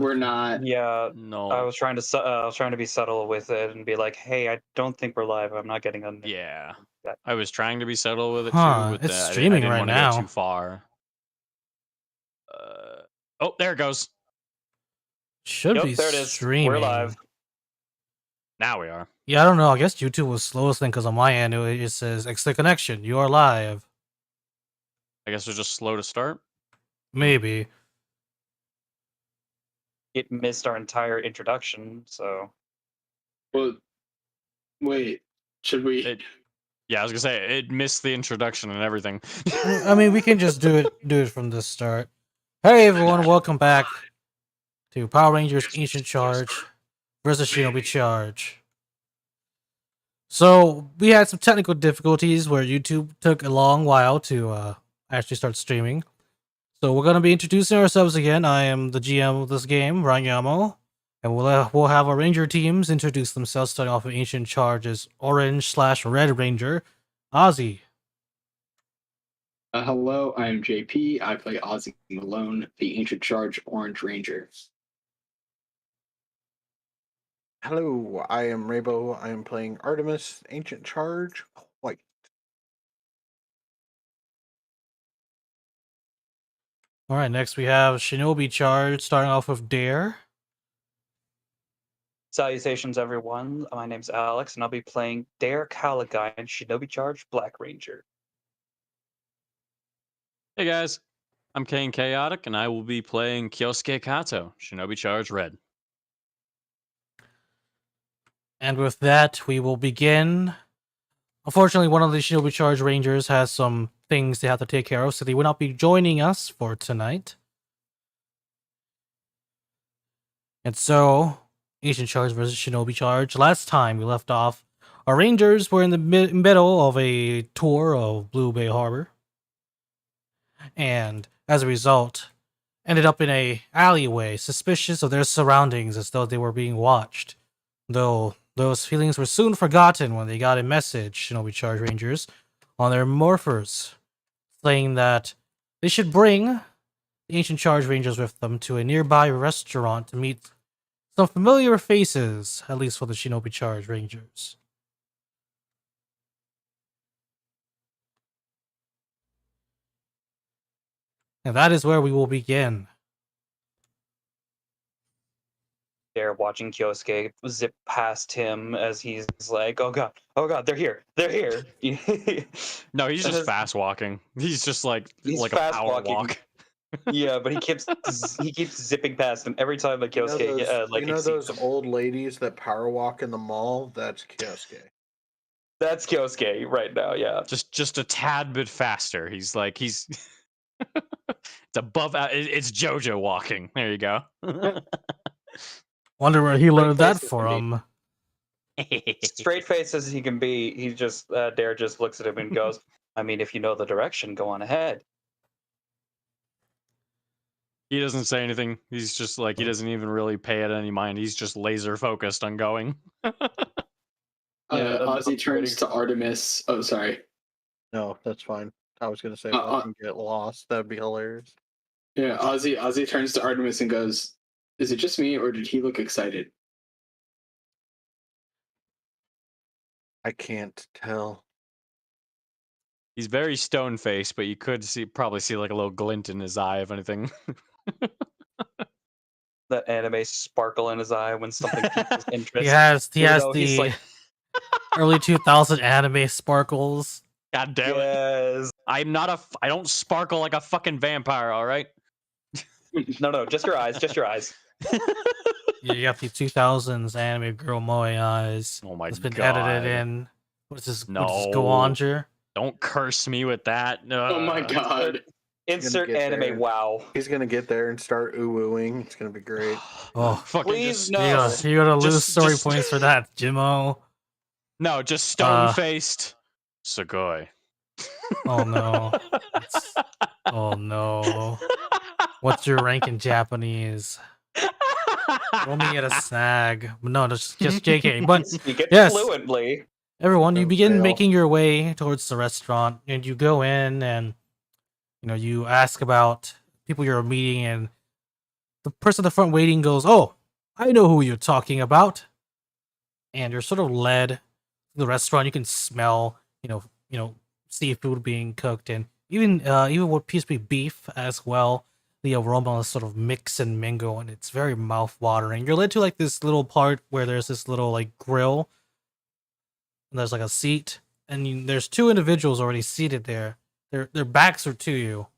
We're not. Yeah, No. I was trying to be subtle with it and be like, "Hey, I don't think we're live. I'm not getting on." Yeah. I was trying to be subtle with it Huh, too. With it's that, I streaming didn't right want to now. go too far. Oh, there it goes. Should Yep, be there it is. streaming. We're live. Now we are. Yeah, I don't know. I guess YouTube was slowest thing because on my end it says exit connection. You are live. I guess we're just slow to start. Maybe. It missed our entire introduction, so. Well, wait. Should we? Yeah, I was gonna say it missed the introduction and everything. I mean, we can just do it from the start. Hey everyone, welcome back to Power Rangers Ancient Charge versus Shinobi Charge. So we had some technical difficulties where YouTube took a long while to actually start streaming. So we're gonna be introducing ourselves again. I am the GM of this game, Ranyamo, and we'll have our Ranger teams introduce themselves, starting off with Ancient Charge's Orange/Red Ranger, Ozzy. Hello, I'm JP. I play Ozzy Malone, the Ancient Charge Orange Ranger. Hello, I am Rainbow. I am playing Artemis, Ancient Charge, White. Alright, next we have Shinobi Charge, starting off with Dare. Salutations, everyone. My name's Alex, and I'll be playing Dare Caligan, Shinobi Charge Black Ranger. Hey guys, I'm Kane Chaotic, and I will be playing Kyosuke Kato, Shinobi Charge Red. And with that, we will begin. Unfortunately, one of the Shinobi Charge Rangers has some things they have to take care of, so they will not be joining us for tonight. And so, Ancient Charge versus Shinobi Charge. Last time we left off, our Rangers were in the middle of a tour of Blue Bay Habour. And as a result, ended up in a alleyway, suspicious of their surroundings as though they were being watched. Though those feelings were soon forgotten when they got a message, Shinobi Charge Rangers, on their morphers, saying that they should bring the Ancient Charge Rangers with them to a nearby restaurant to meet some familiar faces, at least for the Shinobi Charge Rangers. And that is where we will begin. Dare watching Kyosuke zip past him as he's like, oh god, they're here. No, he's just fast walking. He's just like a power walk. Yeah, but he keeps zipping past him every time that Kyosuke those old ladies that power walk in the mall? That's Kyosuke. That's Kyosuke right now, yeah. Just a tad bit faster. He's it's above. It's JoJo walking. There you go. Wonder where he learned that from. Straight face as he can be, he just Dare just looks at him and goes, I mean, if you know the direction, go on ahead. He doesn't say anything. He's just like, he doesn't even really pay it any mind. He's just laser focused on going. Ozzy turns to Artemis. Oh, sorry. No, that's fine. I was going to say, if I can get lost, that'd be hilarious. Yeah, Ozzy turns to Artemis and goes, is it just me, or did he look excited? I can't tell. He's very stone-faced, but you could probably see like a little glint in his eye, if anything. That anime sparkle in his eye when something piques his interest. He has the like... early 2000 anime sparkles. God damn it. I don't sparkle like a fucking vampire, alright? No, just your eyes, Yeah, you got the 2000s anime girl moe eyes. Oh my god. It's been edited in. What is this? No. What is this, Goanger? Don't curse me with that. Oh my god. Insert anime there. Wow. He's gonna get there and start ooh-ooing. It's gonna be great. Oh, please no. You're gonna lose story points for that, Jimmo. No, just stone-faced Sugoi. Oh no. Oh no. What's your rank in Japanese? Roll me at a snag. No, just JK. But speak it fluently. Everyone, you begin making your way towards the restaurant, and you go in and you ask about people you're meeting, and the person at the front waiting goes, "Oh, I know who you're talking about." And you're sort of led to the restaurant. You can smell, seafood being cooked, and even what appears to be beef as well. The aroma sort of mix and mingle, and it's very mouth watering. You're led to like this little part where there's this little like grill, and there's like a seat, and there's two individuals already seated there. Their backs are to you,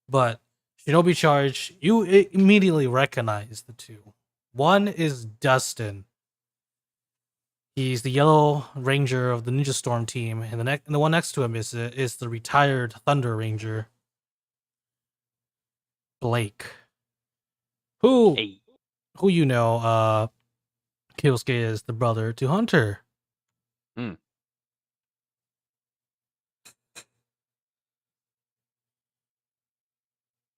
but Shinobi Charge, you immediately recognize the two. One is Dustin. He's the Yellow Ranger of the Ninja Storm team, and the one next to him is the retired Thunder Ranger, Blake, who Hey. you know, Kyosuke is the brother to Hunter.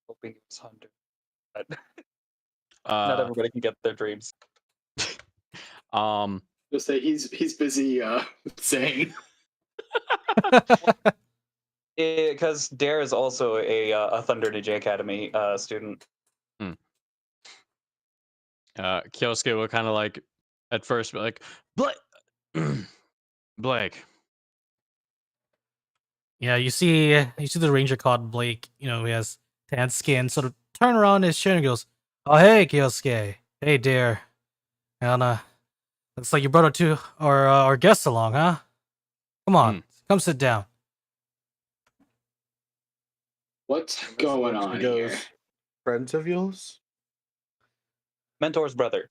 Hoping it was Hunter. But not everybody can get their dreams. Just say he's busy saying. Because Dare is also a Thunder Ninja Academy student. Kyosuke will kind of like at first be like, Blake. Yeah, you see the ranger called Blake. He has tan skin. Sort of turn around his chin and goes, "Oh hey, Kyosuke. Hey, Dare. And looks like you brought our guests along, huh? Come on, come sit down." What's going on here? Friends of yours? Mentor's brother.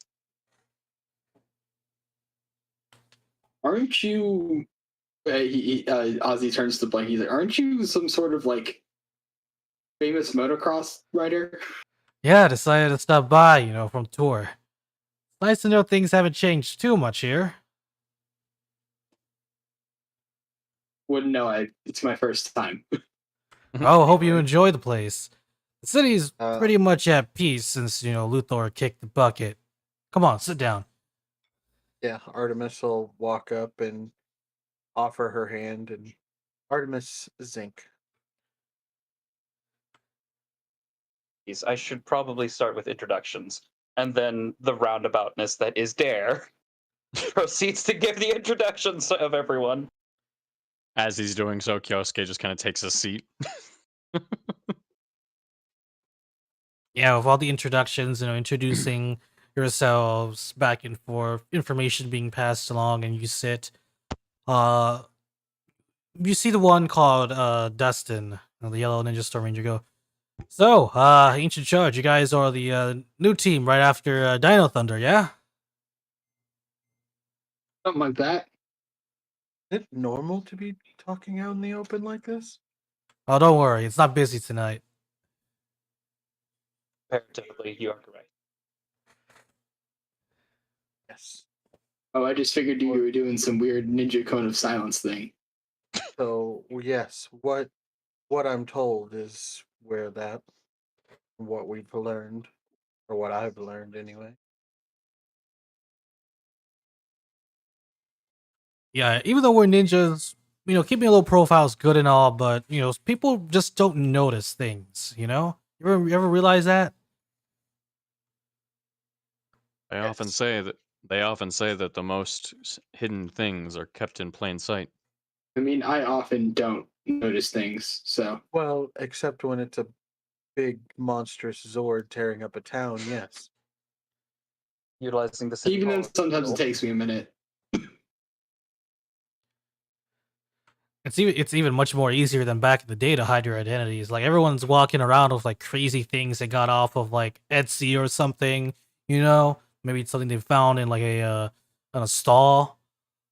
Aren't you? Ozzy turns to Blake. He's like, "Aren't you some sort of like famous motocross rider?" Yeah, decided to stop by, from tour. It's nice to know things haven't changed too much here. Wouldn't know. It's my first time. Oh, hope you enjoy the place. The city's Uh, pretty much at peace since, Luthor kicked the bucket. Come on, sit down. Yeah, Artemis will walk up and offer her hand, and Artemis Zinc. I should probably start with introductions, and then the roundaboutness that is Dare proceeds to give the introductions of everyone. As he's doing so, Kyosuke just kind of takes a seat. Yeah, with all the introductions, introducing yourselves back and forth, information being passed along, and you sit. You see the one called Dustin, the Yellow Ninja Storm Ranger. Go. So, Ancient Charge, you guys are the new team right after Dino Thunder, yeah? Something like that. Is it normal to be talking out in the open like this? Oh, don't worry, it's not busy tonight. Comparatively, you are correct. Yes. Oh, I just figured you were doing some weird ninja cone of silence thing. So yes, what I'm told is what we've learned, or what I've learned anyway. Yeah, even though we're ninjas, keeping a low profile is good and all, but, people just don't notice things, You ever realize that? They often say that the most hidden things are kept in plain sight. I mean, I often don't notice things, so. Well, except when it's a big monstrous Zord tearing up a town, yes. Utilizing the Even then, symbolic sometimes it symbol. takes me a minute. It's even much more easier than back in the day to hide your identities. Like everyone's walking around with like crazy things they got off of like Etsy or something, Maybe it's something they found in like on a stall.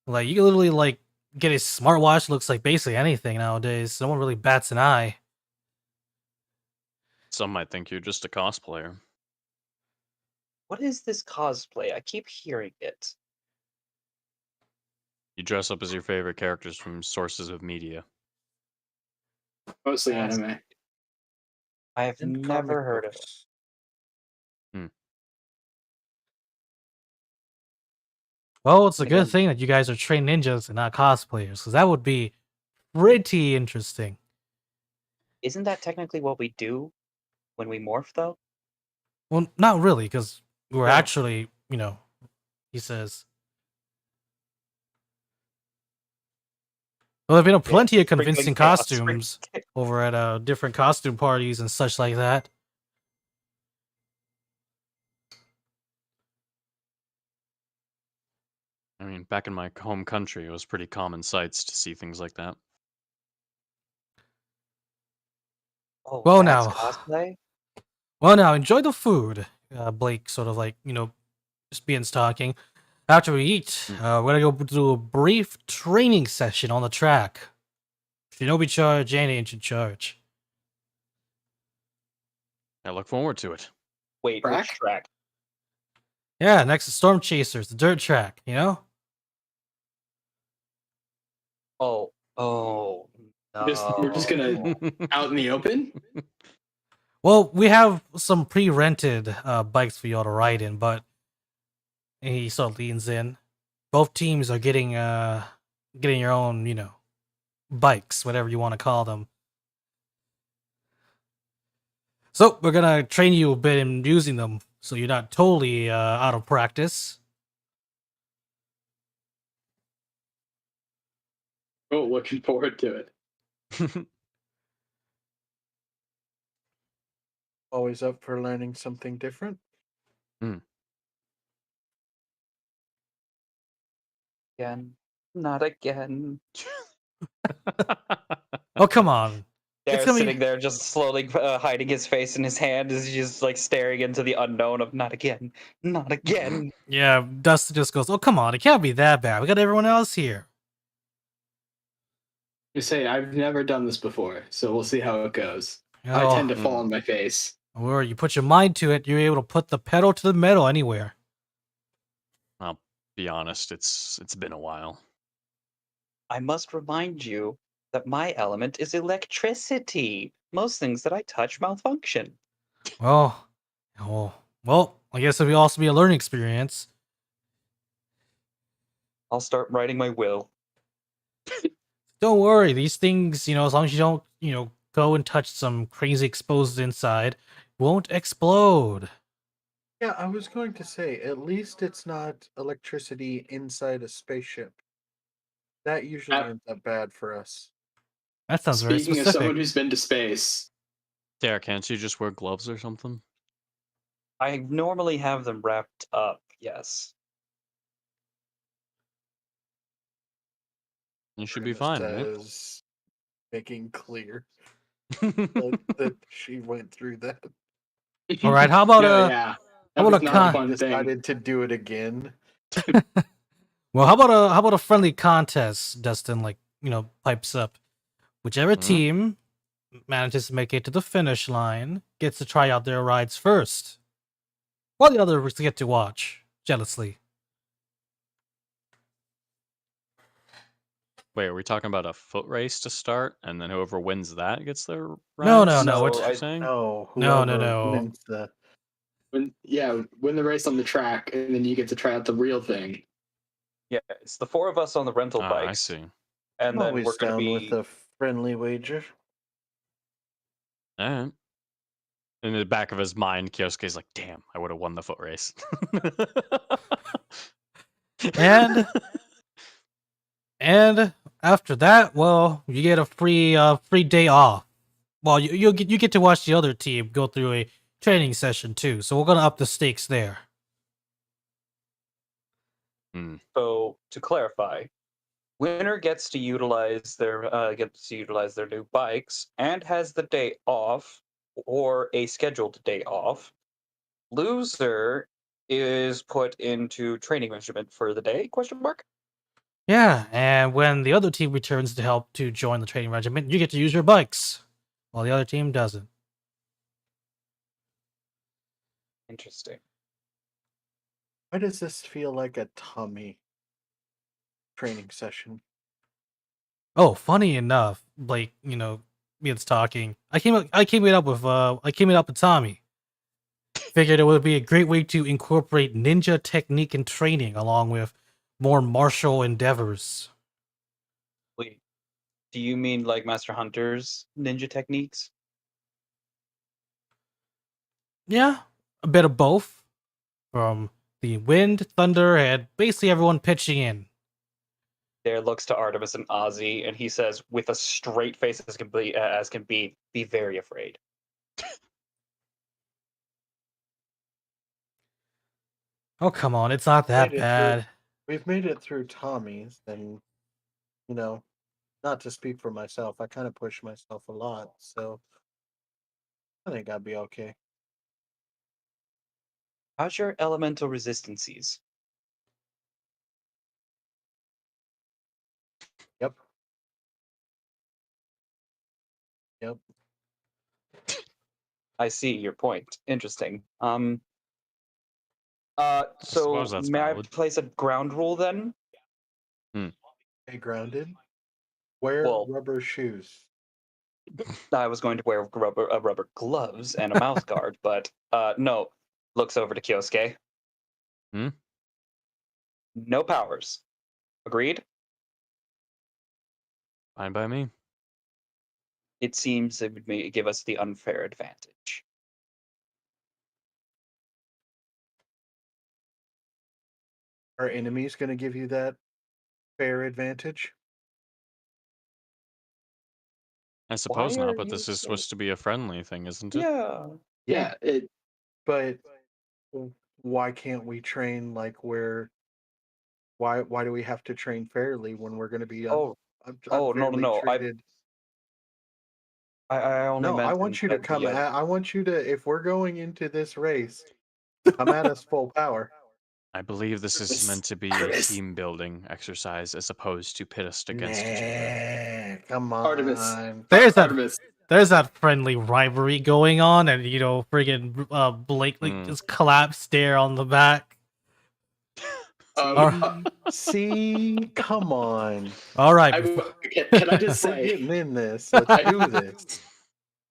Like you can literally like get a smartwatch that looks like basically anything nowadays. No one really bats an eye. Some might think you're just a cosplayer. What is this cosplay? I keep hearing it. You dress up as your favorite characters from sources of media. Mostly Yes. anime. I have And never comic heard of it. books. Well, it's a good Again. thing that you guys are trained ninjas and not cosplayers, because that would be pretty interesting. Isn't that technically what we do when we morph, though? Well, not really, because we're No. actually, he says. Well, there've been plenty of sprinkling convincing chaos, costumes over at different costume parties and such like that. I mean, back in my home country, it was pretty common sights to see things like that. Oh, Well, that's now. cosplay? Well, now, enjoy the food. Blake sort of like, just begins talking. After we eat, we're gonna go do a brief training session on the track. Shinobi charge and ancient charge. I look forward to it. Wait, Track? which track? Yeah, next to Storm Chasers, the dirt track, Oh, We're just gonna no. out in the open. Well, we have some pre-rented bikes for y'all to ride in, but he sort of leans in. Both teams are getting your own, bikes, whatever you want to call them. So we're gonna train you a bit in using them, so you're not totally out of practice. Oh, looking forward to it. Always up for learning something different. Again. Not again. Oh, come on. They're gonna be- sitting there just slowly hiding his face in his hand as he's just like staring into the unknown of not again, not again. Yeah, Dustin just goes, oh, come on. It can't be that bad. We got everyone else here. You say I've never done this before, so we'll see how it goes. I Oh, tend to fall on my face. or you put your mind to it, you're able to put the pedal to the metal anywhere. I'll be honest, it's been a while. I must remind you that my element is electricity. Most things that I touch malfunction. Well, I guess it'll also be a learning experience. I'll start writing my will. Don't worry, these things, as long as you don't, go and touch some crazy exposed inside, won't explode. Yeah, I was going to say, at least it's not electricity inside a spaceship. That usually ends up bad for us. That sounds very Speaking of specific. someone who's been to space, Sarah, can't you just wear gloves or something? I normally have them wrapped up, yes. You should be Artemis fine, right? says, making clear that she went through that. All right, how about no, a yeah, how that about was a not con- a fun thing. Decided to do it again. Well, how about a friendly contest? Dustin pipes up. Whichever Mhm. team manages to make it to the finish line gets to try out their rides first, while the others get to watch jealously. Wait, are we talking about a foot race to start, and then whoever wins that gets their No, rides? no, Is no, that what it's- you're saying? No, No, whoever no. wins the Win the race on the track, and then you get to try out the real thing. Yeah, it's the four of us on the rental Ah, bikes. I see. And I'm then always we're going to down be. with a friendly wager. All right. In the back of his mind, Kyosuke's like, "Damn, I would have won the foot race." And after that, well, you get a free day off. Well, you get to watch the other team go through a training session too. So we're gonna up the stakes there. So to clarify, winner gets to utilize their new bikes and has the day off or a scheduled day off. Loser is put into training regiment for the day? Question mark. Yeah, and when the other team returns to help to join the training regiment, you get to use your bikes, while the other team doesn't. Interesting. Why does this feel like a Tommy training session? Oh, funny enough, Blake, me and talking. I came it up with Tommy. Figured it would be a great way to incorporate ninja technique and training along with more martial endeavors. Wait, do you mean like Master Hunter's ninja techniques? Yeah, a bit of both from the wind, thunder, and basically everyone pitching in. Dare looks to Artemis and Ozzy, and he says, with a straight face as can be very afraid. Oh, come on. It's not that Made it through. bad. We've made it through Tommy's, and you know, not to speak for myself, I kind of push myself a lot, so I think I'd be okay. How's your elemental resistances? Yep. Yep. I see your point. Interesting. So suppose that's may I valid. place a ground rule then? Stay grounded. Wear Well- rubber shoes. I was going to wear rubber gloves and a mouth guard, but no. Looks over to Kyosuke. Hmm? No powers. Agreed? Fine by me. It seems it would give us the unfair advantage. Are enemies going to give you that fair advantage? I suppose Why are not, but you this is so- supposed to be a friendly thing, isn't it? Yeah. Yeah, it But why can't we train like where? Why do we have to train fairly when we're going to be Oh, no, unfairly no. treated? I only No, I mentioned want you to that come the, at. I want you to. If we're going into this race, come at us full power. I believe this is meant to be a Artemis. team building exercise as opposed to pit us against each other. Nah, come on. Artemis. There's that Artemis. there's that friendly rivalry going on, and friggin' Blake just collapsed there on the back. See, come on. All right, Can I just We're say, getting in this. Let's do this.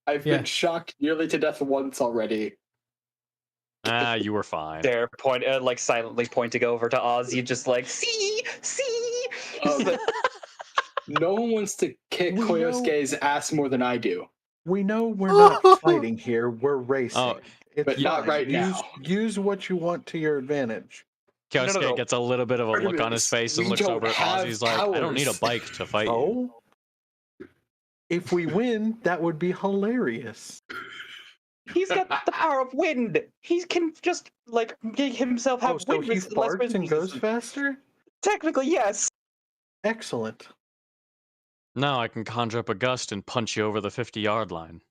I've Yeah. been shocked nearly to death once already. Ah, you were fine. they're like silently pointing over to Ozzy, just like, see. No one wants to kick We know- Koyosuke's ass more than I do. We know we're not fighting here. We're racing. Oh, It's but not fine. right now. Use what you want to your advantage. Kyosuke no. gets a little bit of a look on his Artemis, face and we looks don't over at have Ozzy. He's like, I don't need a powers. bike to fight you. Oh, if we win, that would be hilarious. He's got the power of wind. He can just like make himself have Oh, so wind he less farts wind and goes resistance. faster? Technically, yes. Excellent. Now I can conjure up a gust and punch you over the 50-yard line.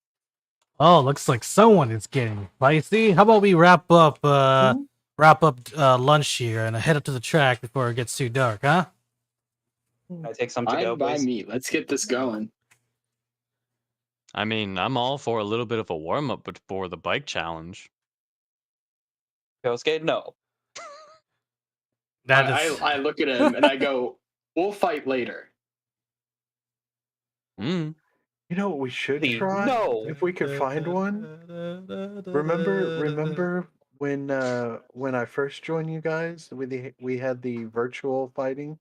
Oh, looks like someone is getting feisty. How about we wrap up lunch here and head up to the track before it gets too dark, huh? I take some to go, Fine by please. me. Let's get this going. I mean, I'm all for a little bit of a warm-up before the bike challenge. Kyosuke, no. That is I look at him and I go, "We'll fight later." Hmm. You know what we should Please, try? no. If we could find one. Remember when I first joined you guys? We had the virtual fighting?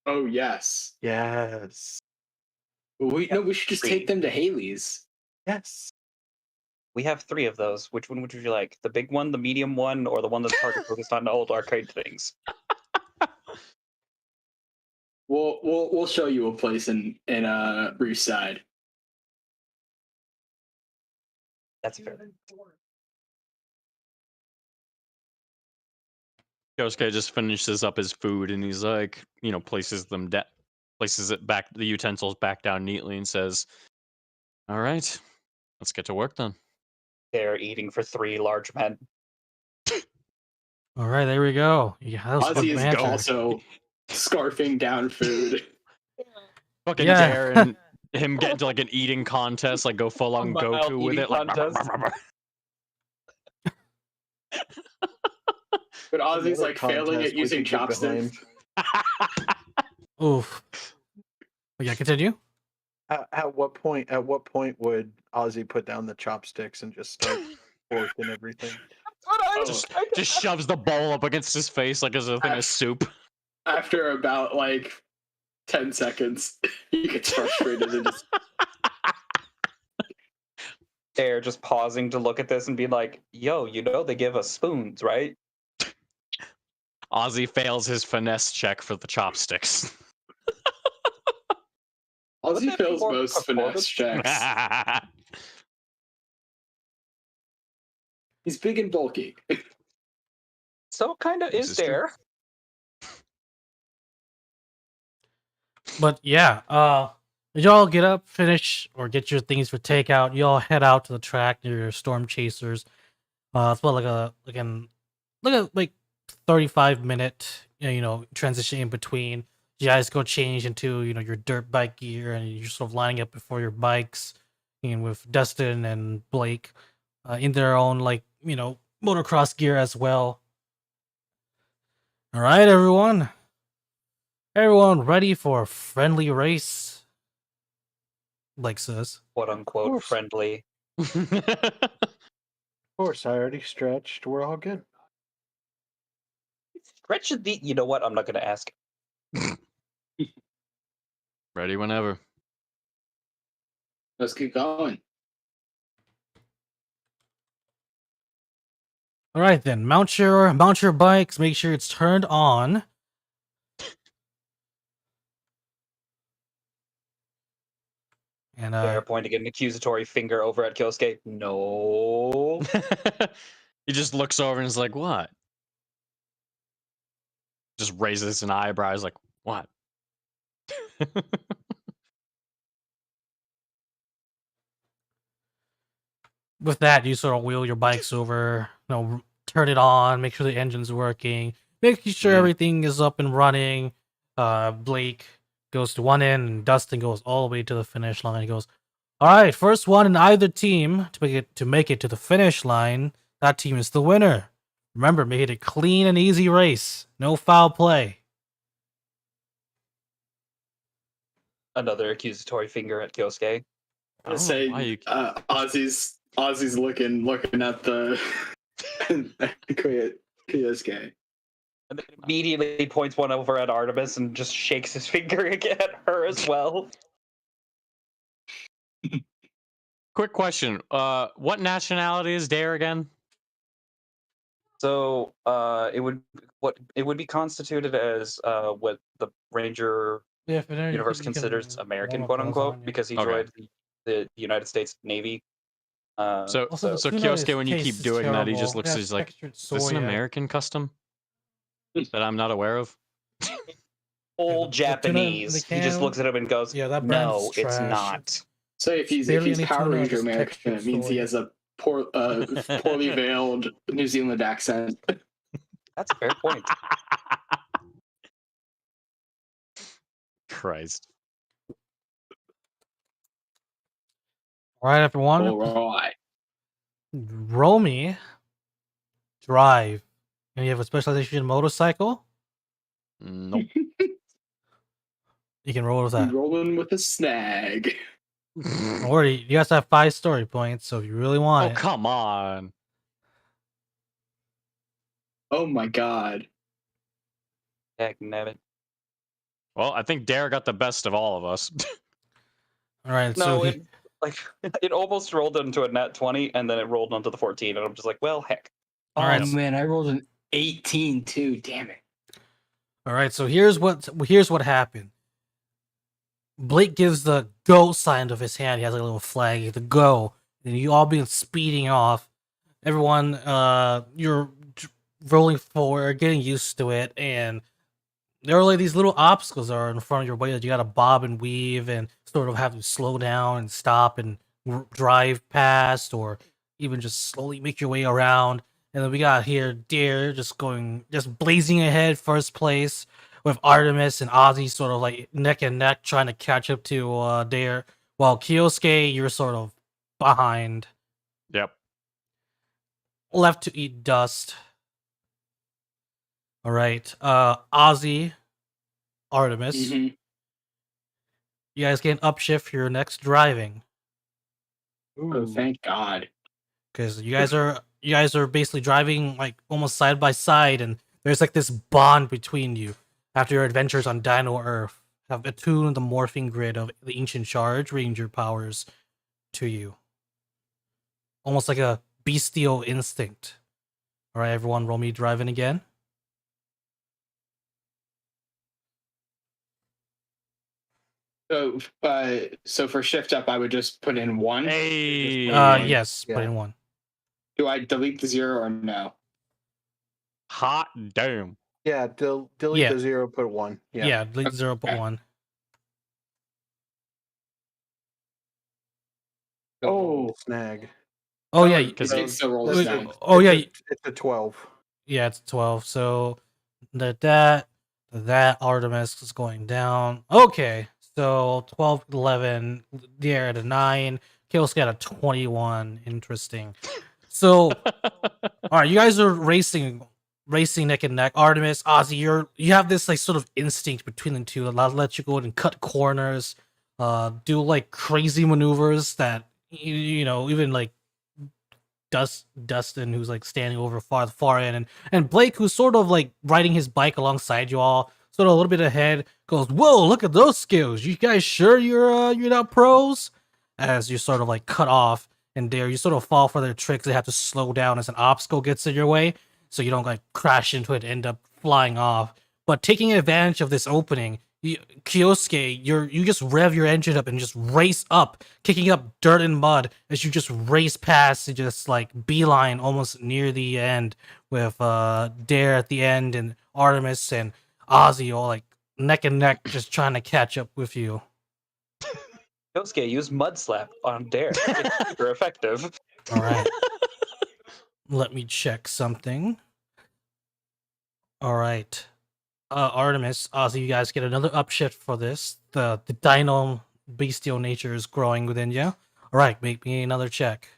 Oh yes. Yes. We should just take them to Haley's. Yes. We have 3 of those. Which one would you like? The big one, the medium one, or the one that's target focused on old arcade things? We'll show you a place in Riverside. That's fair. Kyosuke just finishes up his food and he's like, places it back, the utensils back down neatly and says, all right, let's get to work then. They're eating for 3 large men. all right. There we go. Yeah, that was Ozzy good is banter. also scarfing down food. Fucking Yeah. dare and him get into like an eating contest, like go full on A mild Goku with eating it. Like, contest. But Ozzy's Another like failing contest at we using could get chopsticks. behind. Oof. Yeah, continue. At what point would Ozzy put down the chopsticks and just start forking everything? just shoves the bowl up against his face like it's a thing of soup. After about like 10 seconds, he gets frustrated and just Dare just pausing to look at this and be like, yo, you know they give us spoons, right? Ozzy fails his finesse check for the chopsticks. Wouldn't Ozzy that be fails more most finesse performance? checks. He's big and bulky. So kind of This is is true. Dare. But yeah, y'all get up, finish, or get your things for takeout. Y'all head out to the track near your storm chasers. It's about like 35-minute transition in between. You guys go change into your dirt bike gear, and you're sort of lining up before your bikes, and with Dustin and Blake in their own motocross gear as well. All right, everyone. Everyone ready for a friendly race? Blake says. Quote unquote course. friendly. Of course, I already stretched. We're all good. Stretch the. You know what? I'm not going to ask. Ready whenever. Let's keep going. All right then, mount your bikes. Make sure it's turned on. And Dare pointing an accusatory finger over at Kyosuke. No. He just looks over and is like, what? Just raises an eyebrow. He's like, what? with that, you sort of wheel your bikes over. Turn it on. Make sure the engine's working. Making sure everything is up and running. Blake goes to one end, and Dustin goes all the way to the finish line. He goes, "All right, first one in either team to make it to the finish line. That team is the winner. Remember, make it a clean and easy race. No foul play." Another accusatory finger at Kyosuke. I don't know Say why you Ozzy's looking at the Kyosuke. And then immediately points one over at Artemis and just shakes his finger again at her as well. Quick question. What nationality is Dare again? So it would be constituted as what the Ranger universe considers American, quote unquote, because he Okay. joined the United States Navy. So Kyosuke, when you keep doing that, he just looks. He's like, "Is this an American custom that I'm not aware of?" Old the tuna in Japanese. the He just can, looks at him and goes, yeah, that brand "No, is it's trash. not." So if he's Barely any Power tuna, Ranger just American, textured it means he soy. has a poorly veiled New Zealand accent. That's a fair point. Christ. All right, everyone. All right. Roll me. Drive. And you have a specialization in motorcycle? Nope. You can roll with that. Rolling with a snag. Don't worry, you guys have 5 story points, so if you really want Oh, it. come on. Oh my god. Dagnabbit. Well, I think Dare got the best of all of us. All right, No, so it almost rolled into a nat 20, and then it rolled onto the 14, and I'm just like, well, heck. Oh All right. man, I rolled an 18 too. Damn it. all right, so here's what happened. Blake gives the go sign of his hand. He has like a little flag, the go, and you all been speeding off. Everyone, you're rolling forward, getting used to it, and there are like these little obstacles that are in front of your way that you gotta bob and weave and sort of have to slow down and stop and drive past, or even just slowly make your way around. And then we got here Dare just blazing ahead, first place, with Artemis and Ozzy sort of like neck and neck trying to catch up to Dare, while Kyosuke, you're sort of behind, Yep. left to eat dust. All right, Ozzy, Artemis, Mhm. you guys get an upshift for your next driving, Oh, thank God. because you guys are basically driving like almost side by side, and there's like this bond between you after your adventures on Dino Earth have attuned the morphing grid of the ancient charge ranger powers to you. almost like a bestial instinct. All right, everyone, roll me driving again. So for shift up, I would just put in 1. Hey. Yes, put Yeah. in 1. Do I delete the 0 or no? Hot damn. Yeah, delete Yeah. the 0, put 1. Yeah, delete 0, put Okay. 1. Oh. Snag. Oh yeah, you can still roll a Wait, snag. oh yeah, It's a 12. yeah, it's 12. So that Artemis is going down. Okay, so 12, 11, Dare at a 9, Kale's got a 21. Interesting. So all right, you guys are racing neck and neck. Artemis, Ozzy, you have this like sort of instinct between the two that let you go ahead and cut corners, do like crazy maneuvers that you know even like Dustin, who's like standing over the far end, and Blake, who's sort of like riding his bike alongside you all, sort of a little bit ahead, goes, "Whoa, look at those skills! You guys sure you're not pros?" As you sort of like cut off, and Dare, you sort of fall for their tricks. They have to slow down as an obstacle gets in your way, so you don't like crash into it, and end up flying off. But taking advantage of this opening, Kyosuke, you just rev your engine up and just race up, kicking up dirt and mud as you just race past and just like beeline almost near the end with Dare at the end and Artemis and Ozzy all like neck and neck just trying to catch up with you. Yosuke, use Mud Slap on Dare. It's super effective. All right. Let me check something. All right. Artemis, Ozzy, you guys get another upshift for this. The dino bestial nature is growing within you. All right, make me another check.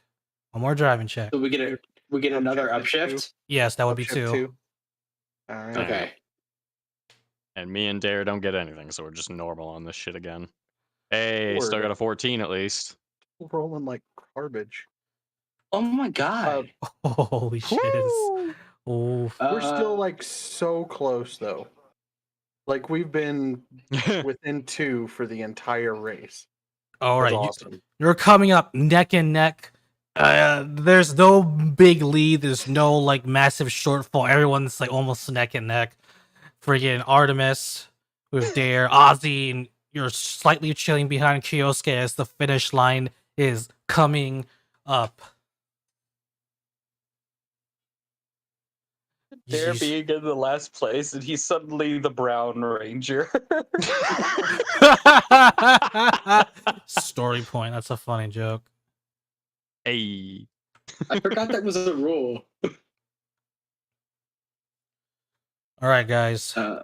One more driving check. So we get another Upshift upshift. Yes, that would be Upshift 2. All right. Okay. And me and Dare don't get anything, so we're just normal on this shit again. Hey, Lord. still got a 14 at least. Rolling like garbage. Oh my god. Holy shit. Oof. We're still like so close though. Like we've been within 2 for the entire race. All That's right, awesome. you're coming up neck and neck. There's no big lead. There's no like massive shortfall. Everyone's like almost neck and neck. Friggin' Artemis with Dare, Ozzy, and you're slightly chilling behind Kyosuke as the finish line is coming up. Dare Yeesh. being in the last place, and he's suddenly the Brown Ranger. Story point. That's a funny joke. Hey. I forgot that was a rule. All right, guys. Uh,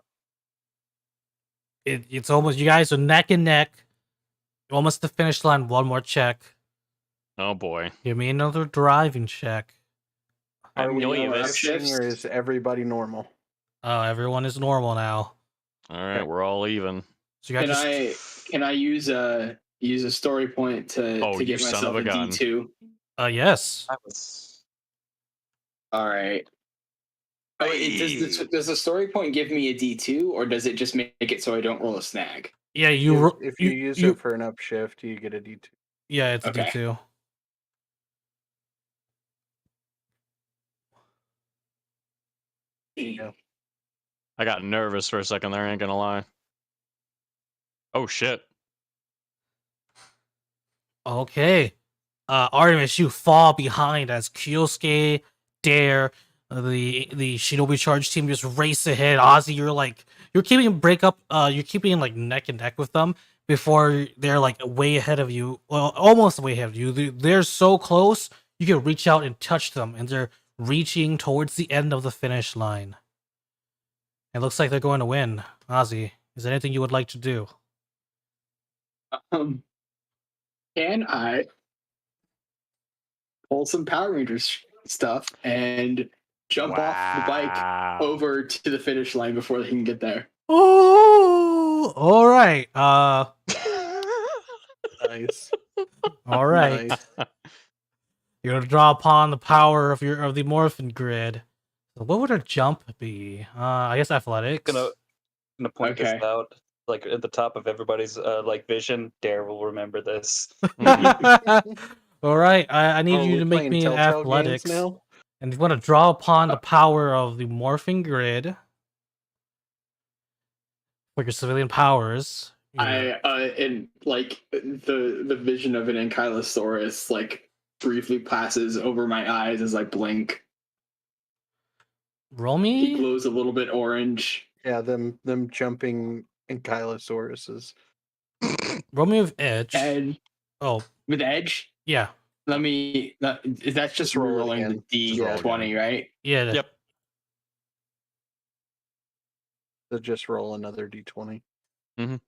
It's almost, you guys are neck and neck. Almost the finish line. One more check. Oh boy. Give me another driving check. Are we nervous. upshifting or is everybody normal? Oh, everyone is normal now. All right, we're all even. So you guys can I use a story point to Oh, you get son myself of a a gun. D2? yes. That was... All right. Oh, does the story point give me a D2, or does it just make it so I don't roll a snag? Yeah, If you use it for an upshift, you get a D2. Yeah, it's a Okay. D2. There you go. I got nervous for a second there, ain't gonna lie. Oh shit. Okay. Artemis, you fall behind as Kyosuke, Dare, the Shinobi Charge team just race ahead. Ozzy, you're keeping like neck and neck with them before they're like way ahead of you. Well, almost way ahead of you. They're so close you can reach out and touch them, and they're reaching towards the end of the finish line. It looks like they're going to win. Ozzy, is there anything you would like to do? Can I pull some Power Rangers stuff and jump off the bike Wow. over to the finish line before they can get there? Oh, all right. Nice. All right. Nice. You're gonna draw upon the power of the Morphin Grid. So what would a jump be? I guess athletics. Gonna point Okay. this out, like at the top of everybody's like vision. Dare will remember this. All right, I need Oh, you we're to make playing me an Telltale games athletics, now? and you want to draw upon the power of the morphing grid for your civilian powers. And like the vision of an ankylosaurus like briefly passes over my eyes as I blink. Roll He me. glows a little bit orange. Yeah, them jumping ankylosauruses. Roll me with edge. And Oh, with edge, yeah, let me. That's just roll it rolling again. the Just roll D20, again. right? yeah. Yep. So just roll another d20. Mhm.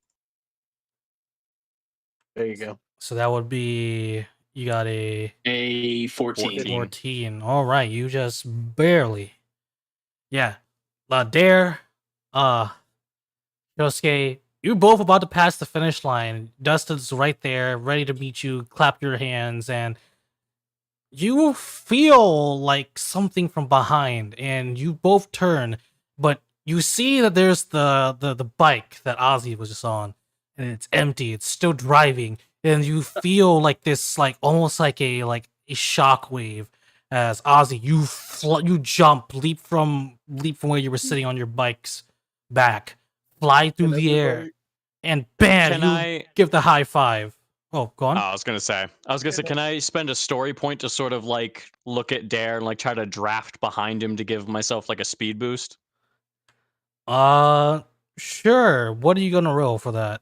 There you go. So that would be you got a A 14. 14. All right, you just barely. Yeah. Dare, Yosuke, you both about to pass the finish line. Dustin's right there, ready to meet you, clap your hands, and you feel like something from behind, and you both turn, but you see that there's the bike that Ozzy was just on, and it's empty. It's still driving, and you feel like this, like almost like a shockwave as Ozzy, you jump, leap from where you were sitting on your bike's back, fly through the air, and bam, Can you I? give the high five. Oh, go on. I was gonna say. Can I spend a story point to sort of like look at Dare and like try to draft behind him to give myself like a speed boost? Sure. What are you gonna roll for that?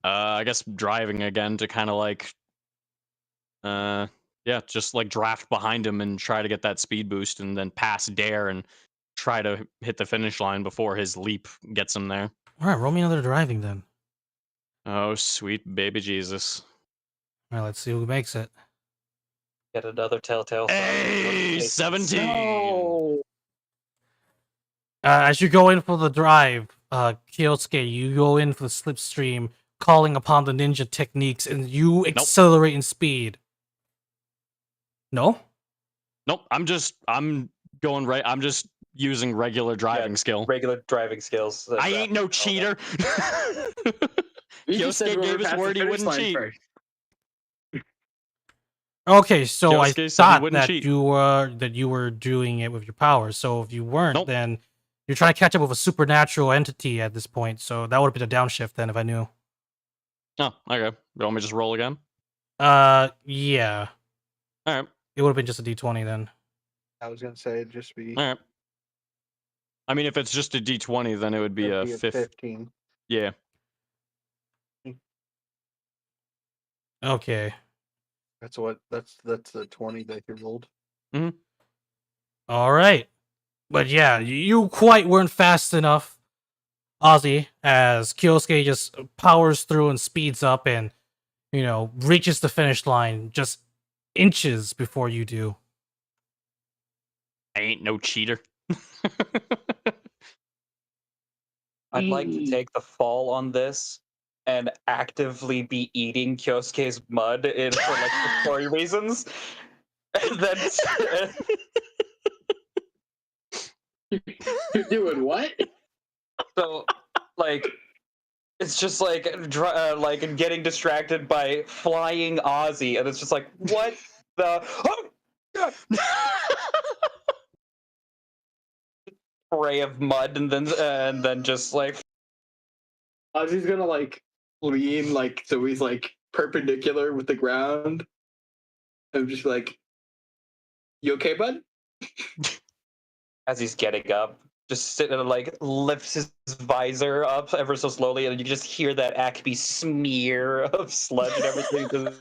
I guess driving again to kind of like, yeah, just like draft behind him and try to get that speed boost, and then pass Dare and try to hit the finish line before his leap gets him there. All right, roll me another driving then. Oh, sweet baby Jesus! All right, let's see who makes it. Get another telltale sign. Hey, 17. No. As you go in for the drive, Kyosuke, you go in for the slipstream, calling upon the ninja techniques, and you accelerate in speed. No? Nope. I'm going right. I'm just using regular driving skill. Regular driving skills. I ain't no cheater. You just said Yosuke gave whoever his passed word the he finish wouldn't line cheat. first. Okay, so I Kyosuke said he thought wouldn't that cheat. you were doing it with your powers. So if you weren't, Nope. then you're trying to catch up with a supernatural entity at this point. So that would have been a downshift then if I knew. Oh, okay. You want me to just roll again? Yeah. All right. It would have been just a D20 then. I was gonna say it'd just be All right. I mean, if it's just a D20, then it would be a 15. Yeah. Okay. That's the 20 that you rolled. All right. But yeah, you quite weren't fast enough, Ozzy, as Kyosuke just powers through and speeds up and, reaches the finish line just inches before you do. I ain't no cheater. I'd like to take the fall on this and actively be eating Kyosuke's mud for like for story reasons. And then You're doing what? so like it's just like like getting distracted by flying Ozzy, and it's just like what the oh, God. Spray of mud, and then just like Ozzy's gonna like lean like so he's like perpendicular with the ground. I'm just like, you okay, bud? as he's getting up, just sitting and like lifts his visor up ever so slowly, and you just hear that Acme smear of sludge and everything. You're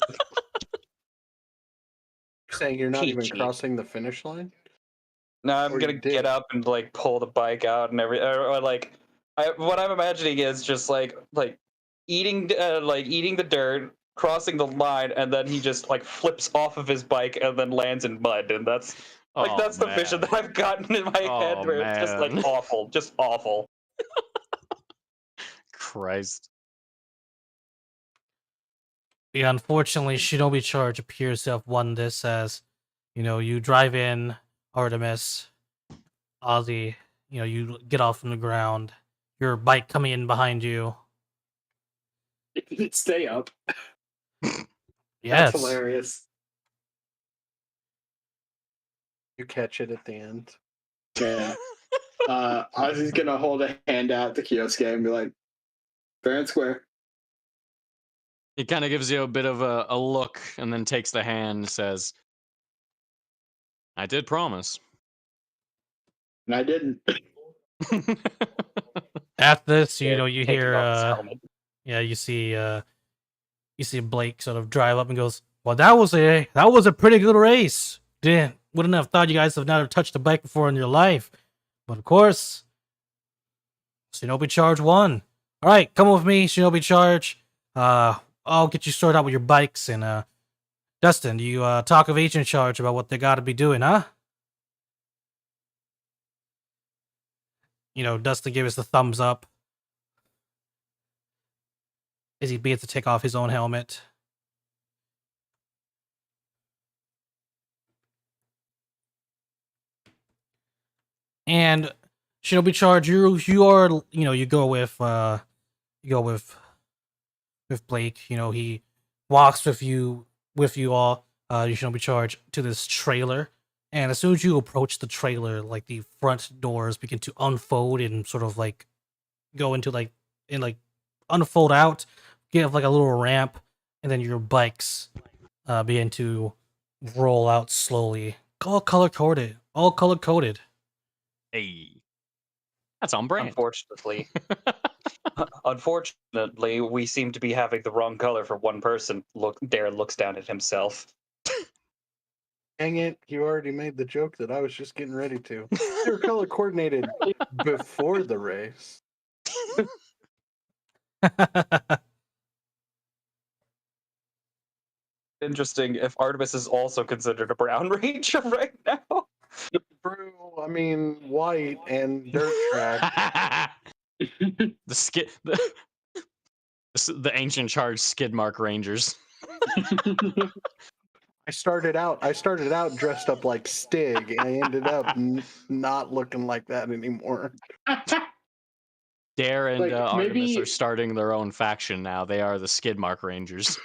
saying you're not even Peachy. crossing the finish line? No, I'm Or gonna you did. get up and like pull the bike out and or like, what I'm imagining is just like eating the dirt, crossing the line, and then he just like flips off of his bike and then lands in mud, and that's like that's the vision that I've gotten in my head, where it's just like awful, just awful. Christ. Yeah, unfortunately, Shinobi Charge appears to have won this as, you drive in, Artemis, Ozzy, you get off from the ground, your bike coming in behind you. Stay up. Yes. That's hilarious. You catch it at the end. Yeah. Ozzy's gonna hold a hand out to Kyosuke and be like, fair and square. He kind of gives you a bit of a look and then takes the hand and says, I did promise. And I didn't. After this, you Taking hear off his helmet. you see Blake sort of drive up and goes, "Well, that was a pretty good race. Wouldn't have thought you guys have never touched a bike before in your life, but of course, Shinobi Charge won. All right, come with me, Shinobi Charge. I'll get you sorted out with your bikes. And Dustin, you talk of Agent Charge about what they got to be doing, huh?" Dustin gave us the thumbs up as he begins to take off his own helmet. And Shinobi Charge, you are you go with Blake. He walks with you all, you Shinobi Charge, to this trailer. And as soon as you approach the trailer, like the front doors begin to unfold and sort of like go into unfold out, give like a little ramp, and then your bikes begin to roll out slowly, all color coded. Hey. That's on brand. Unfortunately, we seem to be having the wrong color for one person. Darren looks down at himself. Dang it, you already made the joke that I was just getting ready to. They were color coordinated before the race. Interesting if Artemis is also considered a brown ranger right now. Brew, I mean, white and dirt track. the Ancient Charge skid mark rangers. I started out dressed up like Stig, and I ended up not looking like that anymore. Dare and Like, Artemis maybe- are starting their own faction now. They are the skid mark rangers.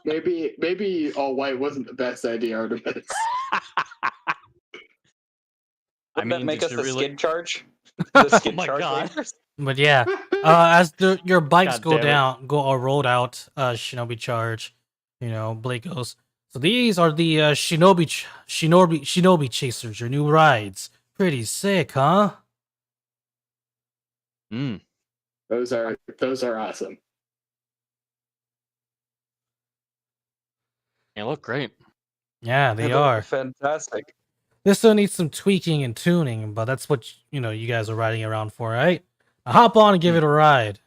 Maybe all white wasn't the best idea, Artemis. Would that make us did the you really- skid charge? The skid my charge God. rangers? But yeah, as your bikes God damn it. go rolled out, Shinobi Charge, Blake goes, "So these are the Shinobi Chasers, your new rides. Pretty sick, huh?" Mm. Those are awesome. They look great. Yeah, they look are. fantastic. This still needs some tweaking and tuning, but that's what you guys are riding around for, right? Now hop on and give it a ride.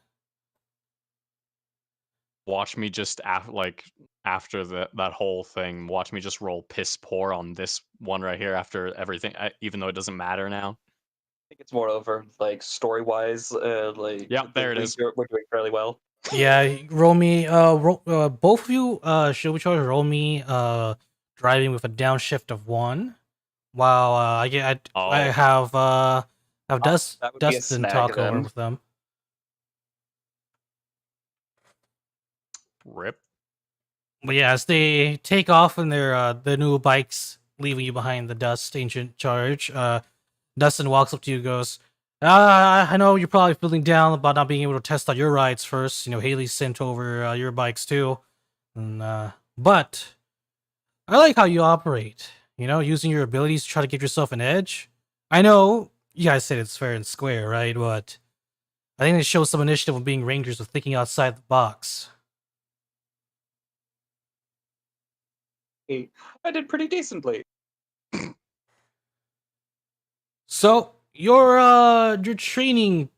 Watch me just after that whole thing. Watch me just roll piss poor on this one right here after everything, even though it doesn't matter now. I think it's more over like story wise. Yep, there it is. We're doing fairly well. Yeah, roll me. Both of you, Shinobi Charge, roll me. Driving with a downshift of 1. While I have that would be a Dustin snag talk over then. with them. Rip. But yeah, as they take off in their new bikes, leaving you behind the dust, Ancient Charge, Dustin walks up to you and goes, I know you're probably feeling down about not being able to test out your rides first. Haley sent over your bikes too. But I like how you operate, using your abilities to try to give yourself an edge. I know you guys said it's fair and square, right? But I think it shows some initiative of being rangers of thinking outside the box. I did pretty decently. So your training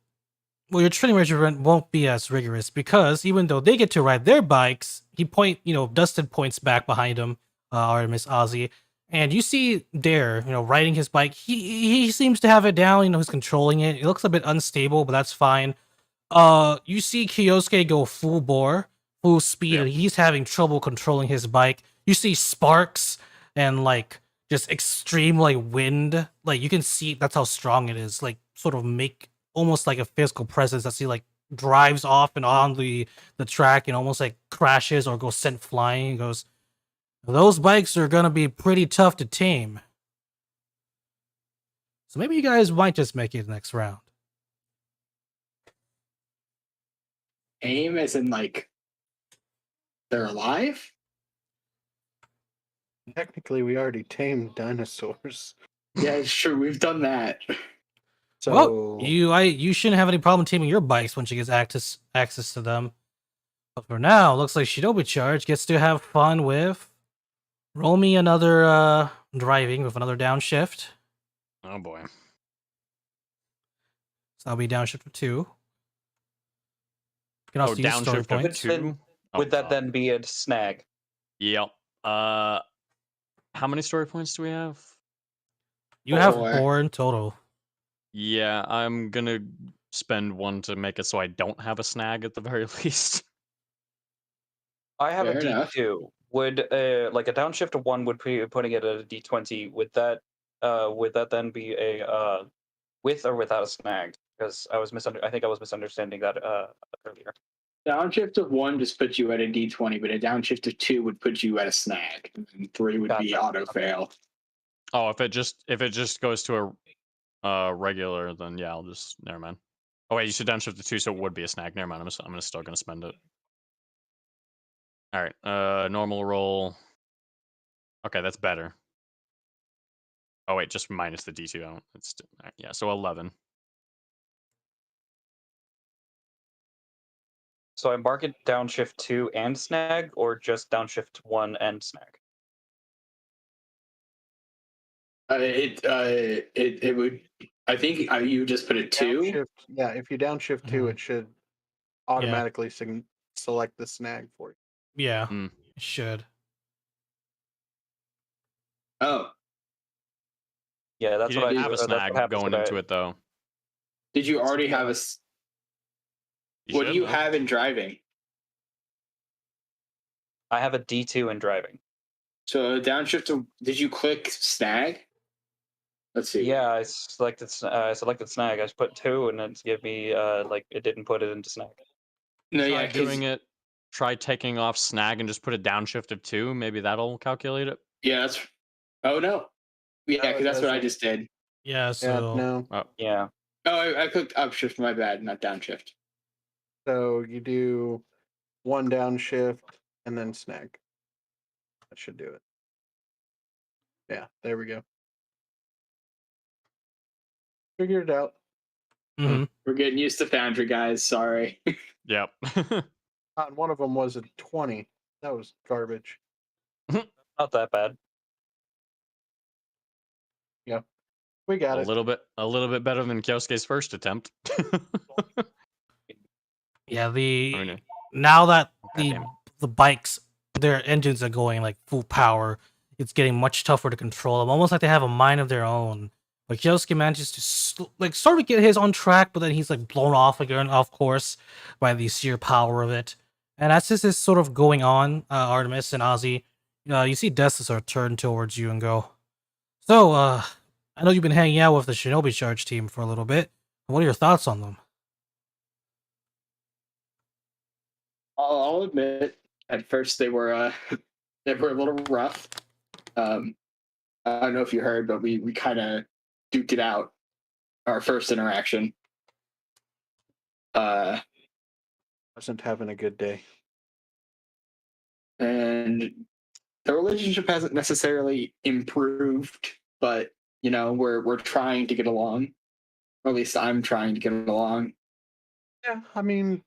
regimen won't be as rigorous because even though they get to ride their bikes, Dustin points back behind him, Artemis, Ozzy, and you see Dare, riding his bike. He seems to have it down. He's controlling it. It looks a bit unstable, but that's fine. You see Kyosuke go full bore, full speed, and he's having trouble controlling his bike. You see sparks and just extreme wind. You can see that's how strong it is. Sort of make almost like a physical presence as he drives off and on the track and almost crashes or goes sent flying. He goes, "Those bikes are gonna be pretty tough to tame." So maybe you guys might just make it next round. Aim as in like they're alive? Technically, we already tamed dinosaurs. Yeah, it's true. We've done that. So Well, you shouldn't have any problem taming your bikes once you get access to them. But for now, looks like Shinobi Charge gets to have fun with roll me another driving with another downshift. Oh boy. So that'll be downshift for 2. You can also use story downshift of points. 2. Would that then be a snag? Yep. How many story points do we have? You have 4. 4 in total. Yeah, I'm gonna spend 1 to make it so I don't have a snag at the very least. I have Fair a enough. D2. Would like a downshift of 1 would be putting it at a D20. Would that then be a with or without a snag? Because I think I was misunderstanding that earlier. Downshift of 1 just puts you at a D20, but a downshift of 2 would put you at a snag. And 3 would be Gotcha. auto fail. Oh, if it just goes to a regular, then yeah, I'll just never mind. Oh wait, you should downshift to 2, so it would be a snag. Never mind. I'm still gonna spend it. All right. Normal roll. Okay, that's better. Oh wait, just minus the D2. It's yeah. So 11. So I mark it downshift 2 and snag, or just downshift 1 and snag? It would. I think you just put a 2. downshift, yeah, if you downshift 2, Mhm. it should automatically select the snag for you. Yeah, Mm. it should. Oh, Yeah, that's You what I didn't have a that's what snag happens going when into it though. did you already Yeah. have a? What do should, you though. have in driving? I have a D2 in driving. So downshift to. Did you click snag? Let's see. Yeah, I selected snag. I just put 2, and then give me like it didn't put it into snag. No, Try yeah, 'cause- doing it. Try taking off snag and just put a downshift of 2. Maybe that'll calculate it. Yeah, that's. Oh no. Yeah, No, it because that's what I doesn't. just did. Yeah, Yeah, so no. Yeah. Oh, I clicked upshift. My bad, not downshift. So you do 1 downshift and then snag. That should do it. Yeah, there we go. Figured it out. mhm. We're getting used to Foundry, guys. Sorry. Yep. And one of them was a 20. That was garbage. Not that bad. We got a it. little bit better than Kyosuke's first attempt. Yeah, I mean, now that goddamn. the bikes, their engines are going like full power, it's getting much tougher to control them. Almost like they have a mind of their own. But Kyosuke manages to sort of get his on track, but then he's like blown off again, off course by the sheer power of it. And as this is sort of going on, Artemis and Ozzy, you see Destus sort of turn towards you and go, "So, I know you've been hanging out with the Shinobi Charge team for a little bit. What are your thoughts on them?" I'll admit, at first they were they were a little rough. I don't know if you heard, but we kind of duked it out our first interaction. Wasn't having a good day. And the relationship hasn't necessarily improved, but you know we're trying to get along. Or at least I'm trying to get along. Yeah, I mean,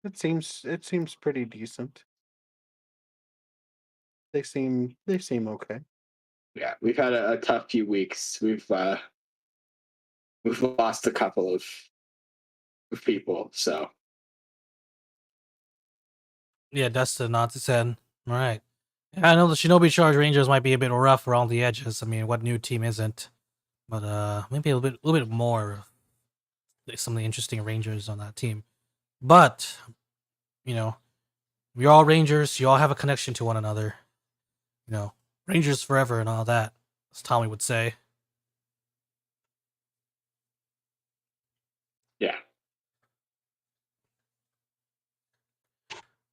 it seems pretty decent. They seem okay. Yeah, we've had a tough few weeks. We've lost a couple of people, so Yeah, Dustin nods his head. All right. Yeah, I know the Shinobi Charge Rangers might be a bit rough around the edges. I mean, what new team isn't? But maybe a little bit more. Like some of the interesting Rangers on that team. But you know, we're all Rangers. You all have a connection to one another. You know, Rangers forever and all that, as Tommy would say. yeah.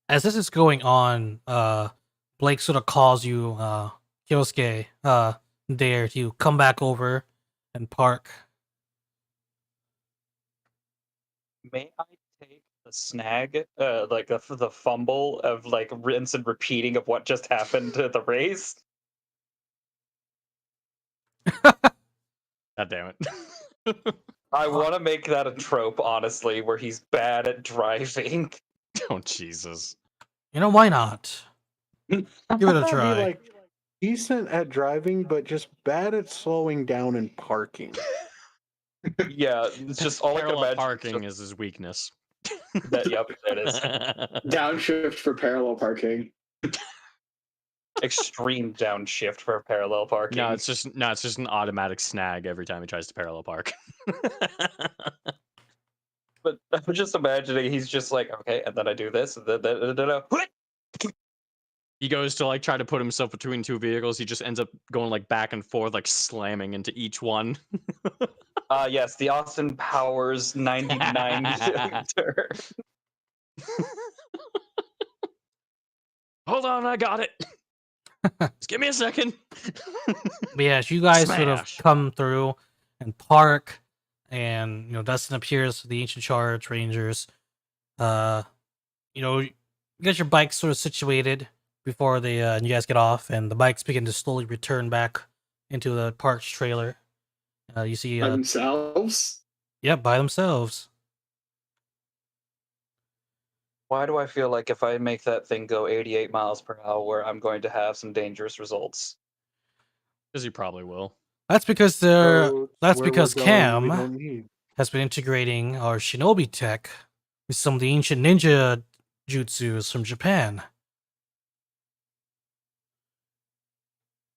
As this is going on, Blake sort of calls you, Kyosuke, there to come back over and park. May I take the snag, like the fumble of like rinse and repeating of what just happened to the race? God damn it. I want to make that a trope, honestly, where he's bad at driving. Oh, Jesus. You know, why not? Give it a I'd be try. like decent at driving, but just bad at slowing down and parking. Yeah, it's just all I can Parallel imagine. parking is his weakness. That, yep, that is Downshift for parallel parking. extreme downshift for parallel parking. No, it's just an automatic snag every time he tries to parallel park. But I'm just imagining he's just like, okay, and then I do this, and then He goes to like try to put himself between two vehicles. He just ends up going like back and forth, like slamming into each one. yes, the Austin Powers 99 turn. Hold on, I got it. Just give me a second. But yeah, as you guys sort of Smash. come through and park, and you know Dustin appears to the Ancient Charge Rangers. You know, you get your bikes sort of situated before they you guys get off, and the bikes begin to slowly return back into the park's trailer. You see, By themselves? yep, by themselves. Why do I feel like if I make that thing go 88 miles per hour, I'm going to have some dangerous results? Because he probably will. That's because they're. Roads That's where we're because going, we Cam don't need. has been integrating our Shinobi tech with some of the ancient ninja jutsus from Japan.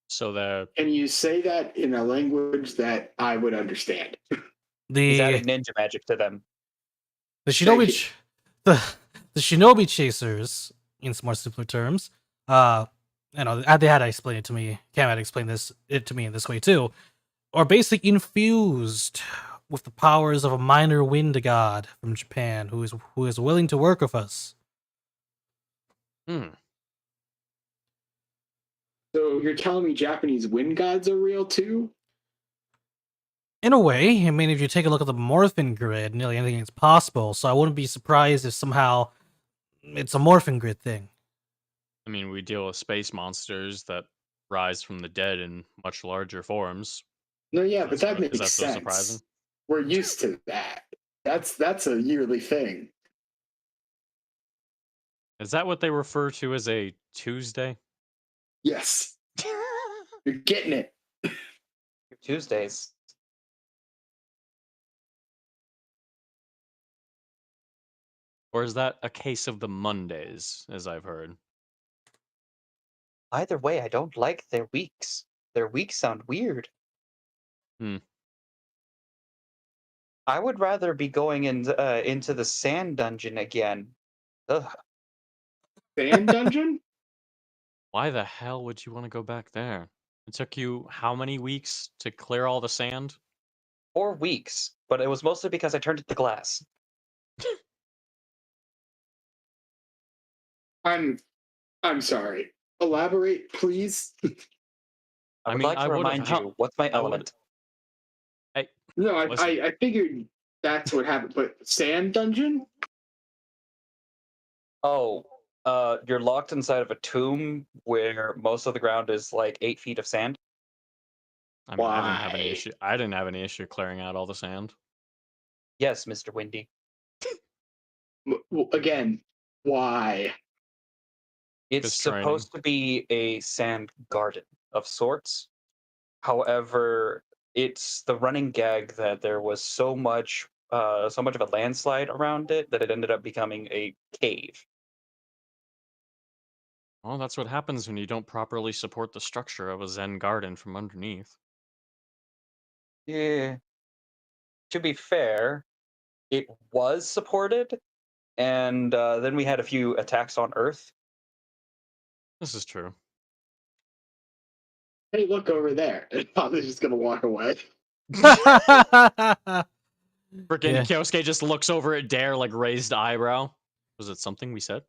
So the Can you say that in a language that I would understand? He's The adding ninja magic to them. the Thank Shinobi you. the Shinobi chasers, in some more simpler terms, you know, they had to explain it to me. Cam had to explain it to me in this way too, are basically infused with the powers of a minor wind god from Japan who is willing to work with us. So you're telling me Japanese wind gods are real too? In a way, I mean, if you take a look at the Morphin grid, nearly anything is possible. So I wouldn't be surprised if somehow it's a Morphin grid thing. I mean, we deal with space monsters that rise from the dead in much larger forms. No, yeah, but that Is makes that so sense. surprising? We're used to that. That's a yearly thing. Is that what they refer to as a Tuesday? Yes, you're getting it. Tuesdays. Or is that a case of the Mondays, as I've heard? Either way, I don't like their weeks. Their weeks sound weird. I would rather be going into the sand dungeon again. Ugh. Sand dungeon? Why the hell would you want to go back there? It took you how many weeks to clear all the sand? 4 weeks, but it was mostly because I turned it to glass. I'm sorry. Elaborate, please. I would mean, like I to would've remind hel- you, what's my I would- element? No, Listen. I figured that's what happened, but sand dungeon? Oh, you're locked inside of a tomb where most of the ground is like 8 feet of sand. I mean, I didn't have any Why? issue. I didn't have any issue clearing out all the sand. Yes, Mr. Windy. Again, why? It's Just training. supposed to be a sand garden of sorts. However, it's the running gag that there was so much of a landslide around it that it ended up becoming a cave. Well, that's what happens when you don't properly support the structure of a Zen garden from underneath. Yeah. To be fair, it was supported, and then we had a few attacks on Earth. This is true. Hey, look over there. And Father's just gonna walk away. Freaking Yeah. Kyosuke just looks over at Dare like raised eyebrow. Was it something we said?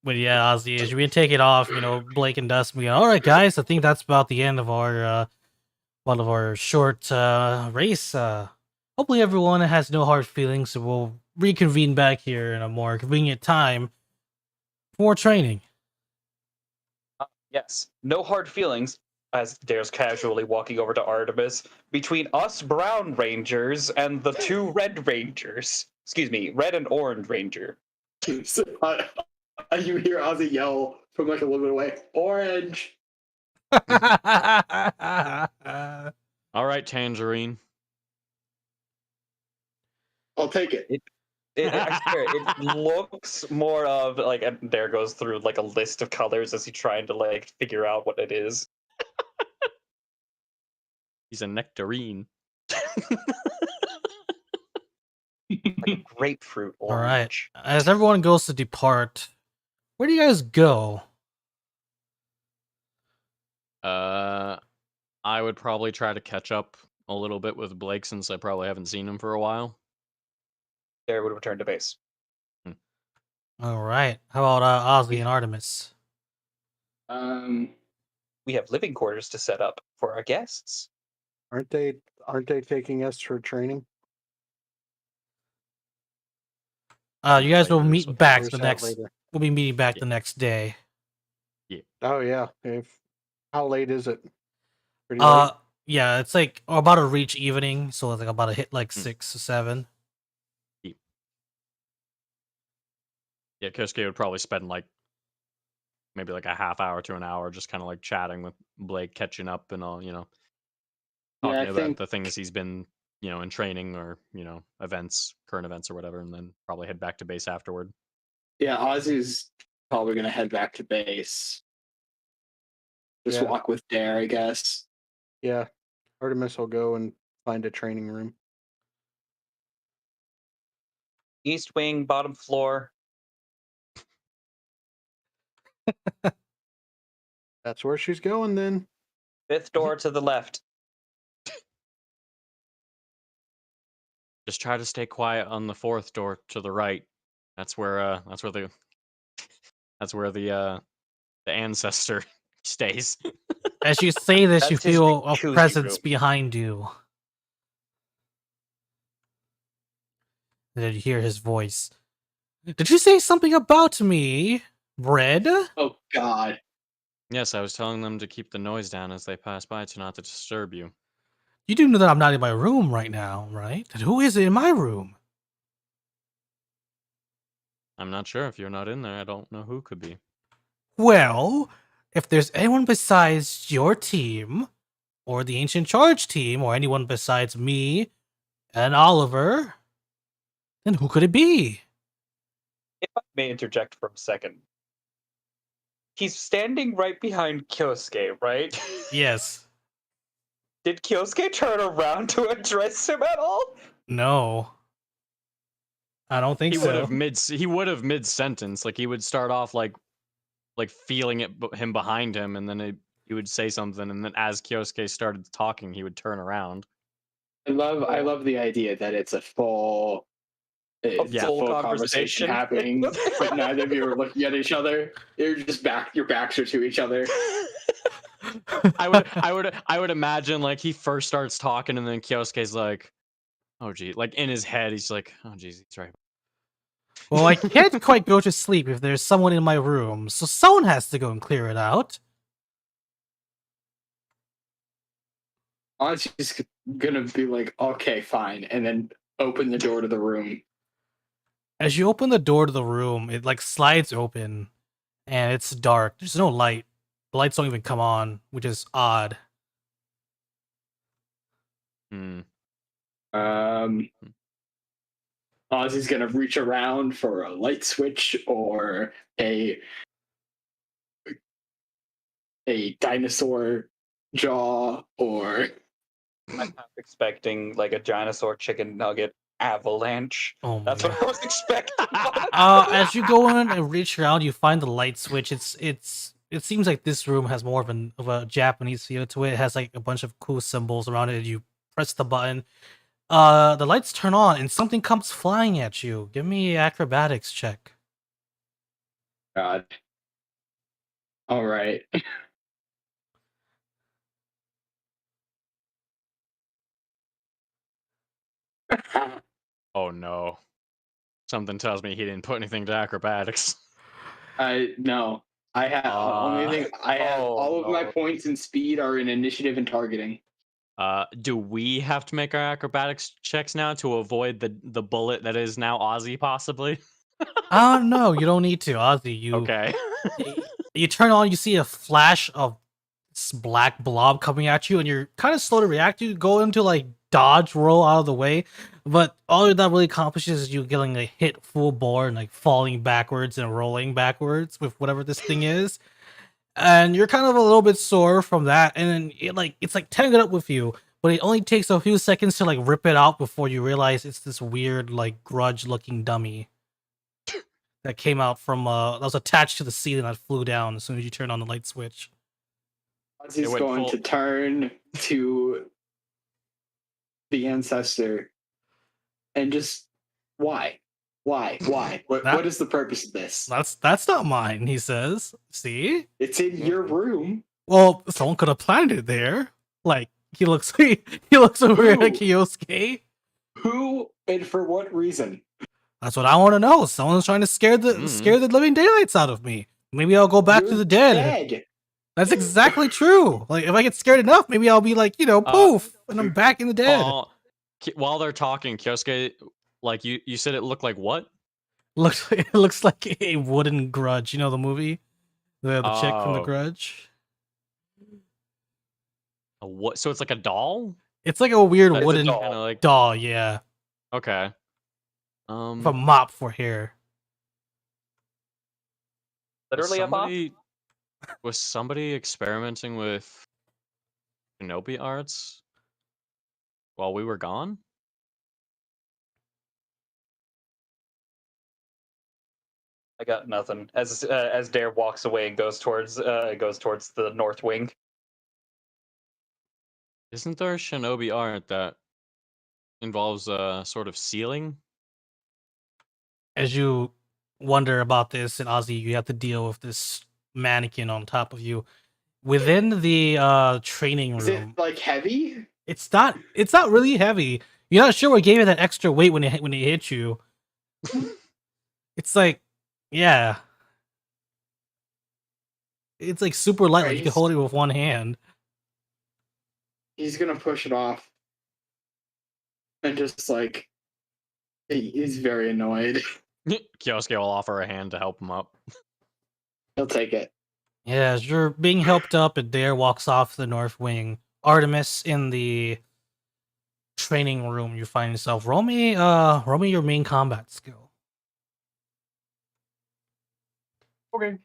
But yeah, Ozzy, as we take it off, you know, Blake and Dustin, we go, all right, guys, I think that's about the end of our one of our short race. Hopefully, everyone has no hard feelings, so we'll reconvene back here in a more convenient time for training. Yes, no hard feelings. As Dare's casually walking over to Artemis, between us brown rangers and the two red rangers. Excuse me, red and orange ranger. So, you hear Ozzy yell from like a little bit away, "Orange!" All right, Tangerine. I'll take it. I swear, it looks more of like, and Dare goes through like a list of colors as he trying to like figure out what it is. He's a nectarine. Like a grapefruit All right. orange. As everyone goes to depart, where do you guys go? I would probably try to catch up a little bit with Blake since I probably haven't seen him for a while. Dare would return to base. All right. How about Ozzy and Artemis? We have living quarters to set up for our guests. Aren't they taking us for training? You guys will Later, meet so- back Or is the that next. later? We'll be meeting back Yeah. the next day. Oh yeah. How late is it? Pretty late. Yeah, it's like about to reach evening, so it's like about to hit like Hmm. 6 or 7. Yeah, Kosuke would probably spend like maybe like a half hour to an hour just kind of like chatting with Blake, catching up and all, Yeah, talking I about think the things he's been, in training or, events, current events or whatever, and then probably head back to base afterward. Ozzy's probably gonna head back to base. Just Yeah. walk with Dare, I guess. Yeah. Artemis will go and find a training room. East wing, bottom floor. That's where she's going then. Fifth door to the left. Just try to stay quiet on the fourth door to the right. That's where the ancestor stays. As you say this, you That's his feel a jacuzzi presence room. behind you. And then you hear his voice. Did you say something about me, Red? Oh God. Yes, I was telling them to keep the noise down as they pass by to not to disturb you. You do know that I'm not in my room right now, right? And who is in my room? I'm not sure if you're not in there. I don't know who could be. Well, if there's anyone besides your team, or the Ancient Charge team, or anyone besides me and Oliver, then who could it be? If I may interject for a second. He's standing right behind Kyosuke, right? Yes. Did Kyosuke turn around to address him at all? No. I don't think He so. would have mid sentence, like he would start off like feeling him behind him, and then he would say something, and then as Kyosuke started talking, he would turn around. I love the idea that it's a full full conversation conversation. happening, but neither of you are looking at each other. You're just your backs are to each other. I would imagine like he first starts talking, and then Kyosuke's like, "Oh gee," like in his head, he's like, "Oh geez, he's right." Well, I can't quite go to sleep if there's someone in my room, so someone has to go and clear it out. Honestly, just gonna be like, okay, fine, and then open the door to the room. As you open the door to the room, it like slides open, and it's dark. There's no light. The lights don't even come on, which is odd. Ozzy's gonna reach around for a light switch or a dinosaur jaw, or I'm half expecting like a dinosaur chicken nugget avalanche. Oh my That's god. what I was expecting. As you go in and reach around, you find the light switch. It seems like this room has more of a Japanese feel to it. It has like a bunch of cool symbols around it. You press the button. The lights turn on and something comes flying at you. Give me an acrobatics check. God. All right. Oh no. Something tells me he didn't put anything to acrobatics. No. I have only thing I have oh, all of my no. points in speed are in initiative and targeting. Do we have to make our acrobatics checks now to avoid the bullet that is now Ozzy, possibly? Oh no, you don't need to, Ozzy. Okay. You turn on, you see a flash of this black blob coming at you, and you're kind of slow to react. You go into like dodge, roll out of the way, but all that really accomplishes is you getting a hit full bore and like falling backwards and rolling backwards with whatever this thing is. And you're kind of a little bit sore from that, and then it's like tangled up with you, but it only takes a few seconds to like rip it out before you realize it's this weird like grudge looking dummy that came out from that was attached to the ceiling that flew down as soon as you turn on the light switch. He's went going full- to turn to the ancestor and just why? What is the purpose of this? That's not mine, he says. See? It's in your room. Well, someone could have planted it there. Like he looks he looks over at Who? Kyosuke. Who and for what reason? That's what I want to know. Someone's trying to scare the living daylights out of me. Maybe I'll go back to You're the dead. dead. That's exactly true. Like if I get scared enough, maybe I'll be like, poof, and I'm back in the dead. While they're talking, Kyosuke, like you said, it looked like what? It looks like a wooden grudge. You know the movie, the chick from the Oh. Grudge. A what? So it's like a doll? It's like a weird It's a wooden doll. Kind of like doll, yeah, okay. with a mop for hair. Literally a mop? Was somebody experimenting with Shinobi arts while we were gone? I got nothing. As Dare walks away and goes towards the north wing. Isn't there a Shinobi art that involves a sort of ceiling? As you wonder about this, and Ozzy, you have to deal with this mannequin on top of you within the training Is room. it like heavy? It's not really heavy. You're not sure what gave it that extra weight when it hit you. It's like, yeah, it's like super light. Like you can Right. hold it with one hand. He's gonna push it off. And just like he's very annoyed. Kyosuke will offer a hand to help him up. He'll take it. Yeah, as you're being helped up, and Dare walks off the north wing. Artemis in the training room, you find yourself. Roll me your main combat skill. Okay.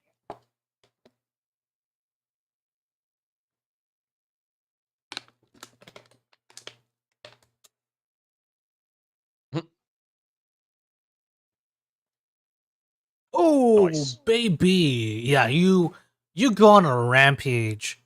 Oh, Nice. baby. Yeah, you go on a rampage.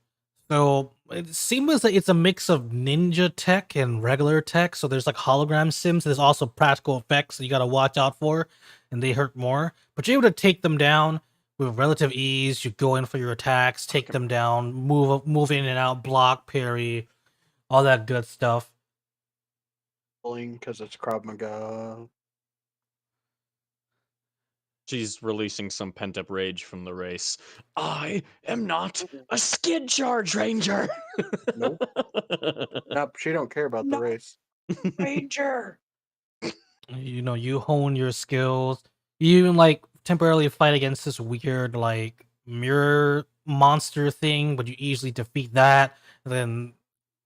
So it seems like it's a mix of ninja tech and regular tech. So there's like hologram sims. There's also practical effects that you got to watch out for, and they hurt more. But you're able to take them down with relative ease. You go in for your attacks, take them down, move in and out, block, parry, all that good stuff. Because it's Krav Maga. She's releasing some pent-up rage from the race. I am not a skid charge ranger. Nope. Nope, she don't care about the race. Ranger. You hone your skills. You even like temporarily fight against this weird like mirror monster thing, but you easily defeat that. And then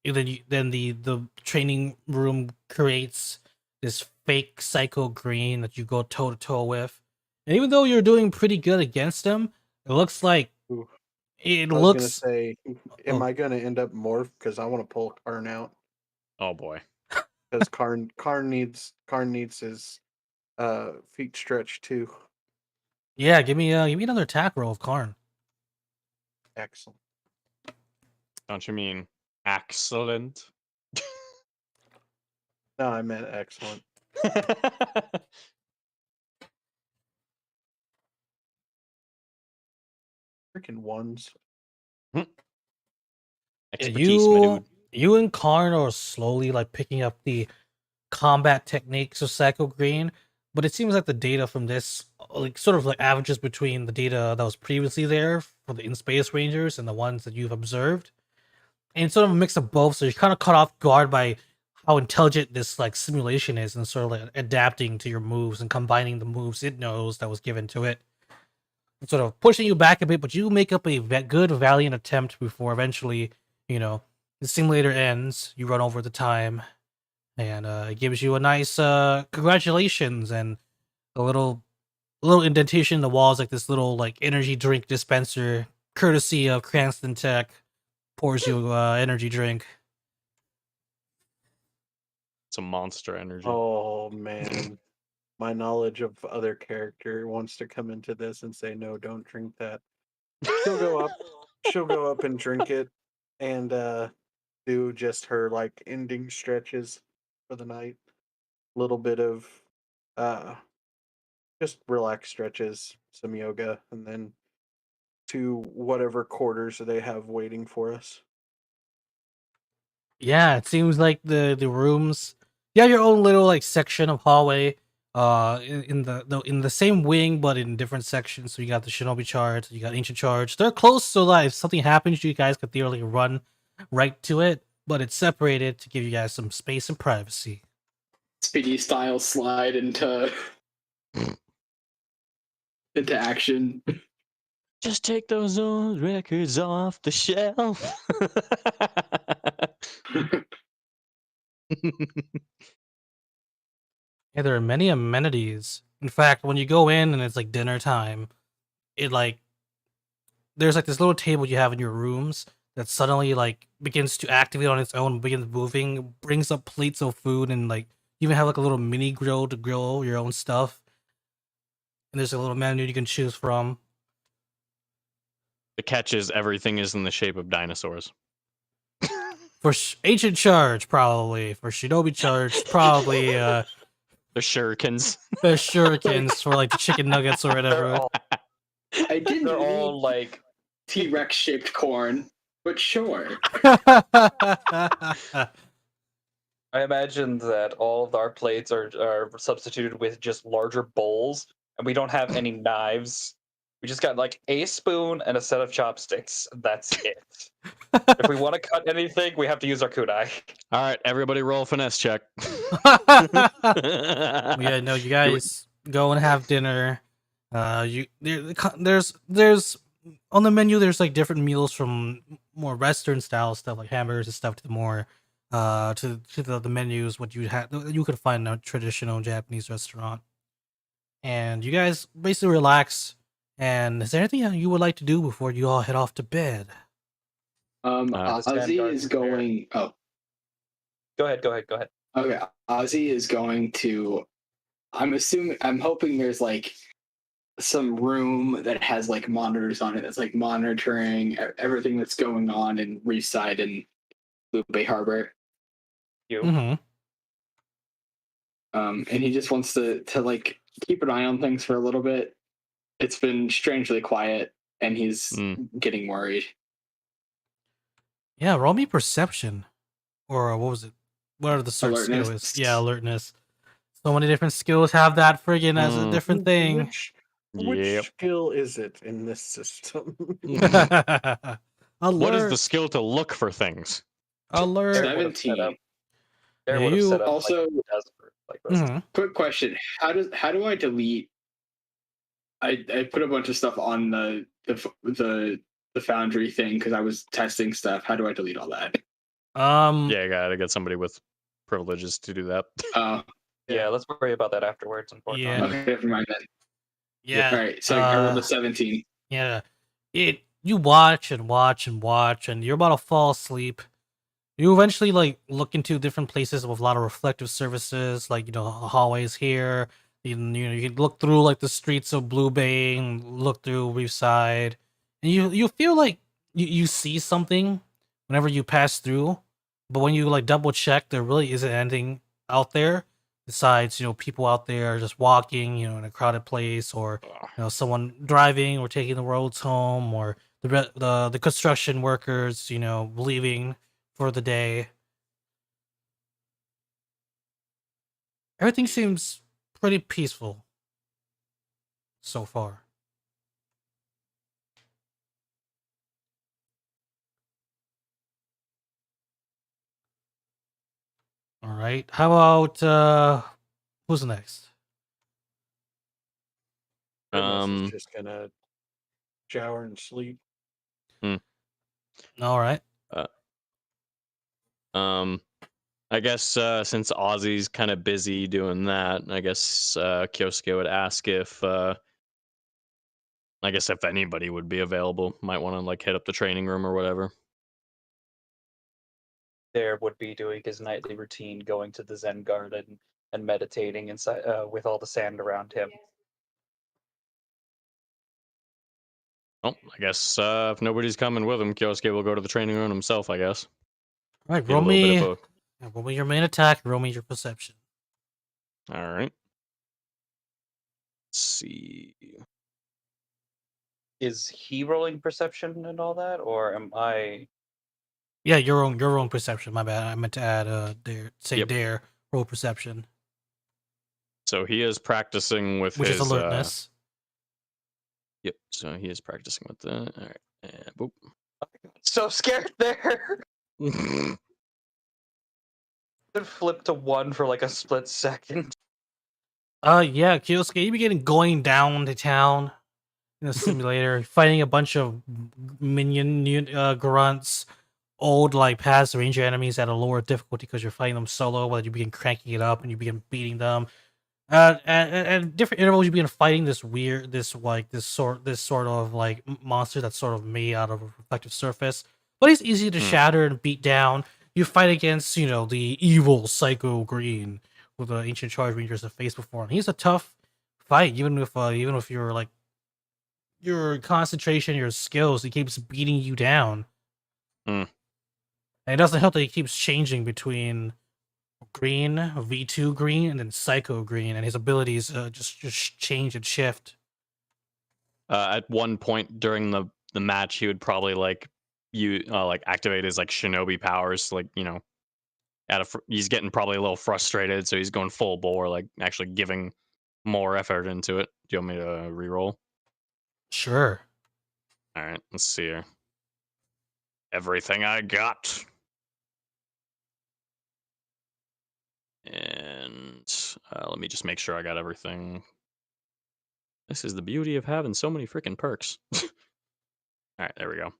the training room creates this fake psycho green that you go toe to toe with. And even though you're doing pretty good against them, it looks like Ooh. it I was looks. gonna say, am Oh. I gonna end up morph? Because I want to pull Karn out. Oh boy. Because Karn needs his feet stretched too. Yeah, give me another attack roll of Karn. Excellent. Don't you mean excellent? No, I meant excellent. Freaking ones. Expertise, my dude. You and Karn are slowly like picking up the combat techniques of Psycho Green, but it seems like the data from this like sort of like averages between the data that was previously there for the in space rangers and the ones that you've observed. And it's sort of a mix of both, so you're kind of caught off guard by how intelligent this like simulation is and sort of like adapting to your moves and combining the moves it knows that was given to it. It's sort of pushing you back a bit, but you make up a good valiant attempt before eventually, the simulator ends, you run over the time, and it gives you a nice congratulations and a little indentation in the walls, like this little like energy drink dispenser, courtesy of Cranston Tech, pours you energy drink. It's a monster energy. Oh man, my knowledge of other character wants to come into this and say no, don't drink that. She'll go up. She'll go up and drink it, and do just her like ending stretches for the night. Little bit of just relaxed stretches, some yoga, and then to whatever quarters they have waiting for us. Yeah, it seems like the rooms. You have your own little like section of hallway, in the same wing but in different sections. So you got the Shinobi charge, you got Ancient charge. They're close, so like if something happens, you guys could theoretically run right to it. But it's separated to give you guys some space and privacy. Speedy style slide into action. Just take those old records off the shelf. Yeah, there are many amenities. In fact, when you go in and it's like dinner time, it like there's like this little table you have in your rooms that suddenly like begins to activate on its own, begins moving, brings up plates of food, and like you even have like a little mini grill to grill your own stuff. And there's a little menu you can choose from. The catch is everything is in the shape of dinosaurs. For Ancient Charge, probably. For Shinobi Charge, probably The shurikens. the shurikens for like the chicken nuggets or whatever. I didn't They're all need like T-Rex shaped corn, but sure. I imagine that all of our plates are substituted with just larger bowls, and we don't have any knives. We just got like a spoon and a set of chopsticks. That's it. If we want to cut anything, we have to use our kunai. All right, everybody roll a finesse check. Yeah, no, you guys go and have dinner. There's on the menu. There's like different meals from more Western style stuff like hamburgers and stuff to the more to the menus what you could find in a traditional Japanese restaurant. And you guys basically relax. And is there anything you would like to do before you all head off to bed? Ozzy is going. Oh, Go ahead. okay. Ozzy is going to. I'm hoping there's like some room that has like monitors on it that's like monitoring everything that's going on in Reefside and Blue Bay Habour. Mm-hmm. And he just wants to like keep an eye on things for a little bit. It's been strangely quiet, and he's getting worried. Yeah, roll me perception, or what was it? What are the search Alertness. skills? Yeah, alertness. So many different skills have that friggin' as a different thing. Which skill is it in this system? What is the skill to look for things? Alert. 17. There Yeah, would have you set up also- like, a desert like this. Mhm. Quick question: How do I delete? I put a bunch of stuff on the Foundry thing because I was testing stuff. How do I delete all that? Yeah, I gotta get somebody with privileges to do that. Yeah, let's worry about that afterwards. Unfortunately. Yeah. Okay, never mind then. Yeah. All right, so I rolled a 17. Yeah. You watch and watch and watch, and you're about to fall asleep. You eventually like look into different places with a lot of reflective surfaces, like hallways here. You can look through like the streets of Blue Bay and look through Reefside, and you feel like you see something whenever you pass through, but when you like double check, there really isn't anything out there besides people out there just walking in a crowded place, or someone driving or taking the roads home, or the construction workers leaving for the day. Everything seems pretty peaceful so far. All right. How about who's next? Goodness is Um, just gonna shower and sleep. All right. uh, I guess since Ozzy's kind of busy doing that, I guess Kyosuke would ask if I guess if anybody would be available, might want to like hit up the training room or whatever. There would be doing his nightly routine, going to the Zen garden and meditating inside with all the sand around him. Well, I guess if nobody's coming with him, Kyosuke will go to the training room himself, I guess. All right. Get a little bit of Roll me your main attack. Roll me your perception. a. All right. Let's see. Is he rolling perception and all that, or am I? Yeah, your own perception. My bad. I meant to add Yep. dare roll perception, So he is practicing with which his is alertness. Yep. So he is practicing with the. All right. And boop. So scared there. It flipped to 1 for like a split second. Yeah, Kyosuke, you begin going down to town in a simulator, fighting a bunch of minion grunts, old like past ranger enemies at a lower difficulty because you're fighting them solo, but you begin cranking it up and you begin beating them. At different intervals, you begin fighting this sort of like monster that's sort of made out of a reflective surface, but he's easy to shatter and beat down. You fight against, the evil Psycho Green with the ancient charge rangers have faced before, and he's a tough fight. Even if you're like your concentration, your skills, he keeps beating you down. Mm. And it doesn't help that he keeps changing between green, V2 green, and then Psycho green, and his abilities just change and shift. At one point during the match, he would probably like activate his like Shinobi powers, like he's getting probably a little frustrated, so he's going full bore, like actually giving more effort into it. Do you want me to reroll? Sure. All right, let's see here. Everything I got. And let me just make sure I got everything. This is the beauty of having so many freaking perks. All right, there we go.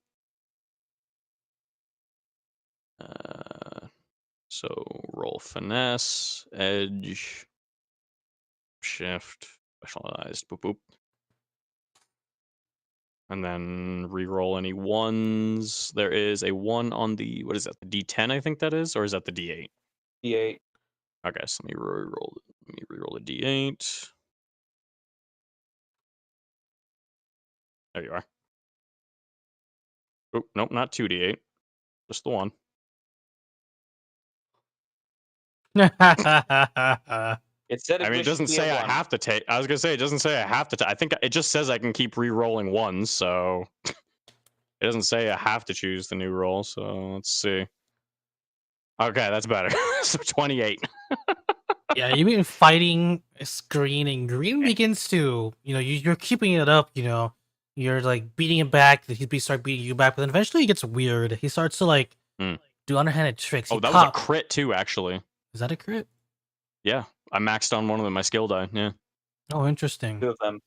So roll finesse, edge, shift, specialized, boop boop. And then re-roll any ones. There is a 1 on the, what is that, the D10 I think that is? Or is that the D8? D8. Okay, so let me re-roll the D8. There you are. Oh, nope, not 2D8. Just the 1. It said I mean, it doesn't say I have to take. I was gonna say it doesn't say I have to. I think it just says I can keep re-rolling ones. So it doesn't say I have to choose the new roll. So let's see. Okay, that's better. So 28. Yeah, you've been fighting Green, and Green begins to, you're keeping it up, you're like beating him back, he start beating you back, but then eventually he gets weird. He starts to like do underhanded tricks. Oh, that was a crit too, actually. Is that a crit? Yeah, I maxed on one of them, my skill die. Yeah. Oh, interesting. 2 of them.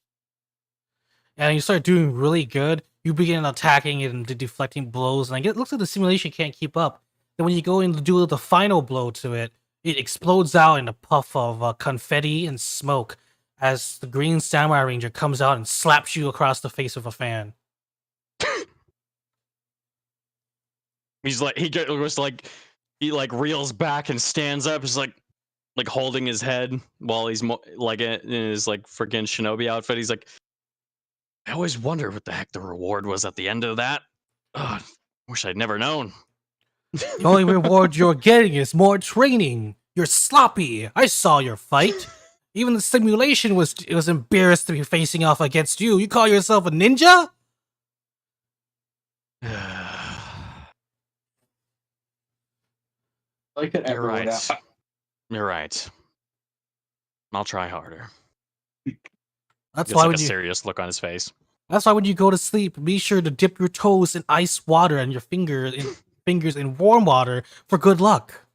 And you start doing really good. You begin attacking it and deflecting blows, and it looks like the simulation can't keep up. Then when you go in to do the final blow to it, it explodes out in a puff of confetti and smoke as the green samurai ranger comes out and slaps you across the face with a fan. He's like, he reels back and stands up. He's like holding his head while he's like in his like freaking Shinobi outfit. He's like, I always wondered what the heck the reward was at the end of that. Ugh, wish I'd never known. The only reward you're getting is more training. You're sloppy. I saw your fight. Even the simulation was embarrassed to be facing off against you. You call yourself a ninja? Like that You're everyone right. You're right. I'll try harder. That's Gets why like when a you serious look on his face. That's why when you go to sleep, be sure to dip your toes in ice water and your fingers in warm water for good luck.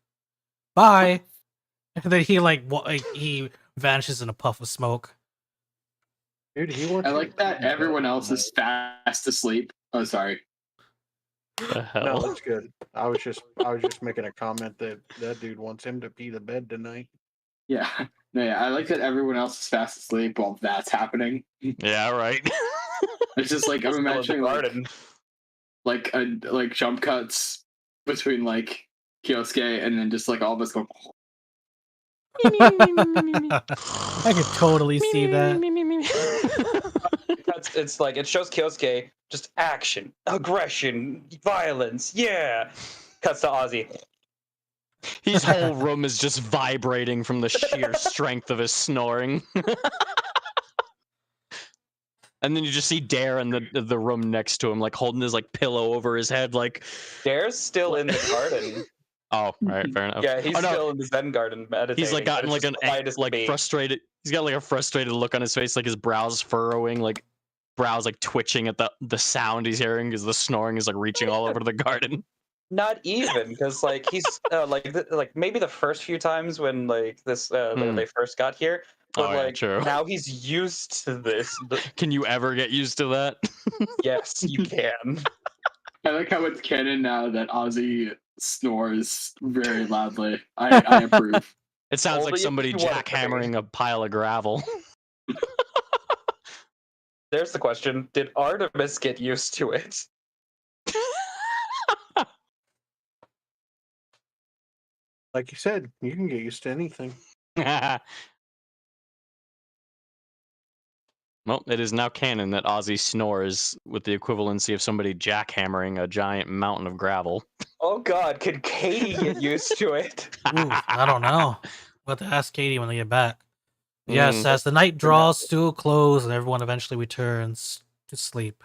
Bye. And then he he vanishes in a puff of smoke. Dude, he wants I you to like be that in bed everyone else is tonight. fast asleep. Oh, sorry. The hell? No, it's good. I was just making a comment that that dude wants him to pee the bed tonight. Yeah. No, yeah. I like that everyone else is fast asleep while that's happening. Yeah, right. It's just like I'm Still in the imagining garden. like jump cuts between like Kyosuke and then just like all of us go. I could totally see that. It's like it shows Kyosuke just action, aggression, violence. Yeah. Cuts to Ozzy. His whole room is just vibrating from the sheer strength of his snoring. And then you just see Dare in the room next to him, like holding his like pillow over his head, like. Dare's still in the garden. Oh, right, fair enough. Yeah, he's Oh, no. still in the Zen garden meditating. He's like gotten and like it's an just quiet as can like be. frustrated. He's got like a frustrated look on his face, like his brows furrowing, like brows like twitching at the sound he's hearing because the snoring is like reaching all over the garden. Not even because like he's like maybe the first few times when like this they first got here, but Oh, yeah, like true. now he's used to this. Can you ever get used to that? Yes, you can. I like how it's canon now that Ozzy snores very loudly. I approve. It sounds like Only if somebody you want it to be. jackhammering a pile of gravel. There's the question: did Artemis get used to it? Like you said, you can get used to anything. Well, it is now canon that Ozzy snores with the equivalency of somebody jackhammering a giant mountain of gravel. Oh God, can Katie get used to it? Ooh, I don't know. We'll have to ask Katie when they get back. Yes, Mm. as the night draws to a close and everyone eventually returns to sleep,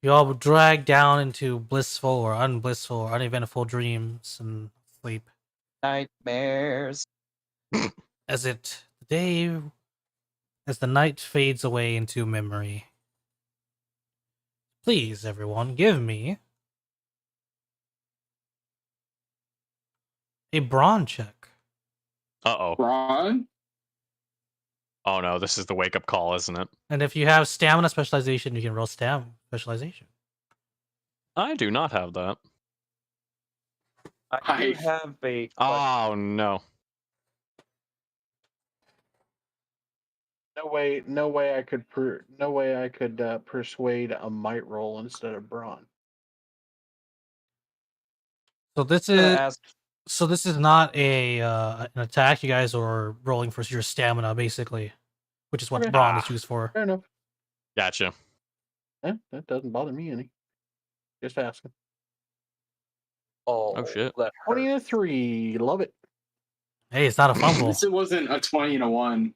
you all drag down into blissful or unblissful or uneventful dreams and sleep. Nightmares. As the night fades away into memory. Please, everyone, give me a brawn check. Uh-oh. Ron? Oh no, this is the wake-up call, isn't it? And if you have stamina specialization, you can roll stamina specialization. I do not have that. I do have a question. Oh no. No way I could persuade a might roll instead of brawn. So this I'm gonna is ask. so this is not an attack. You guys are rolling for your stamina, basically, which is what Okay. brawn is used for. Fair enough. Gotcha. Yeah, that doesn't bother me any. Just asking. Oh shit. 20 and a 3. Love it. Hey, it's not a fumble. This wasn't a 20 and a 1.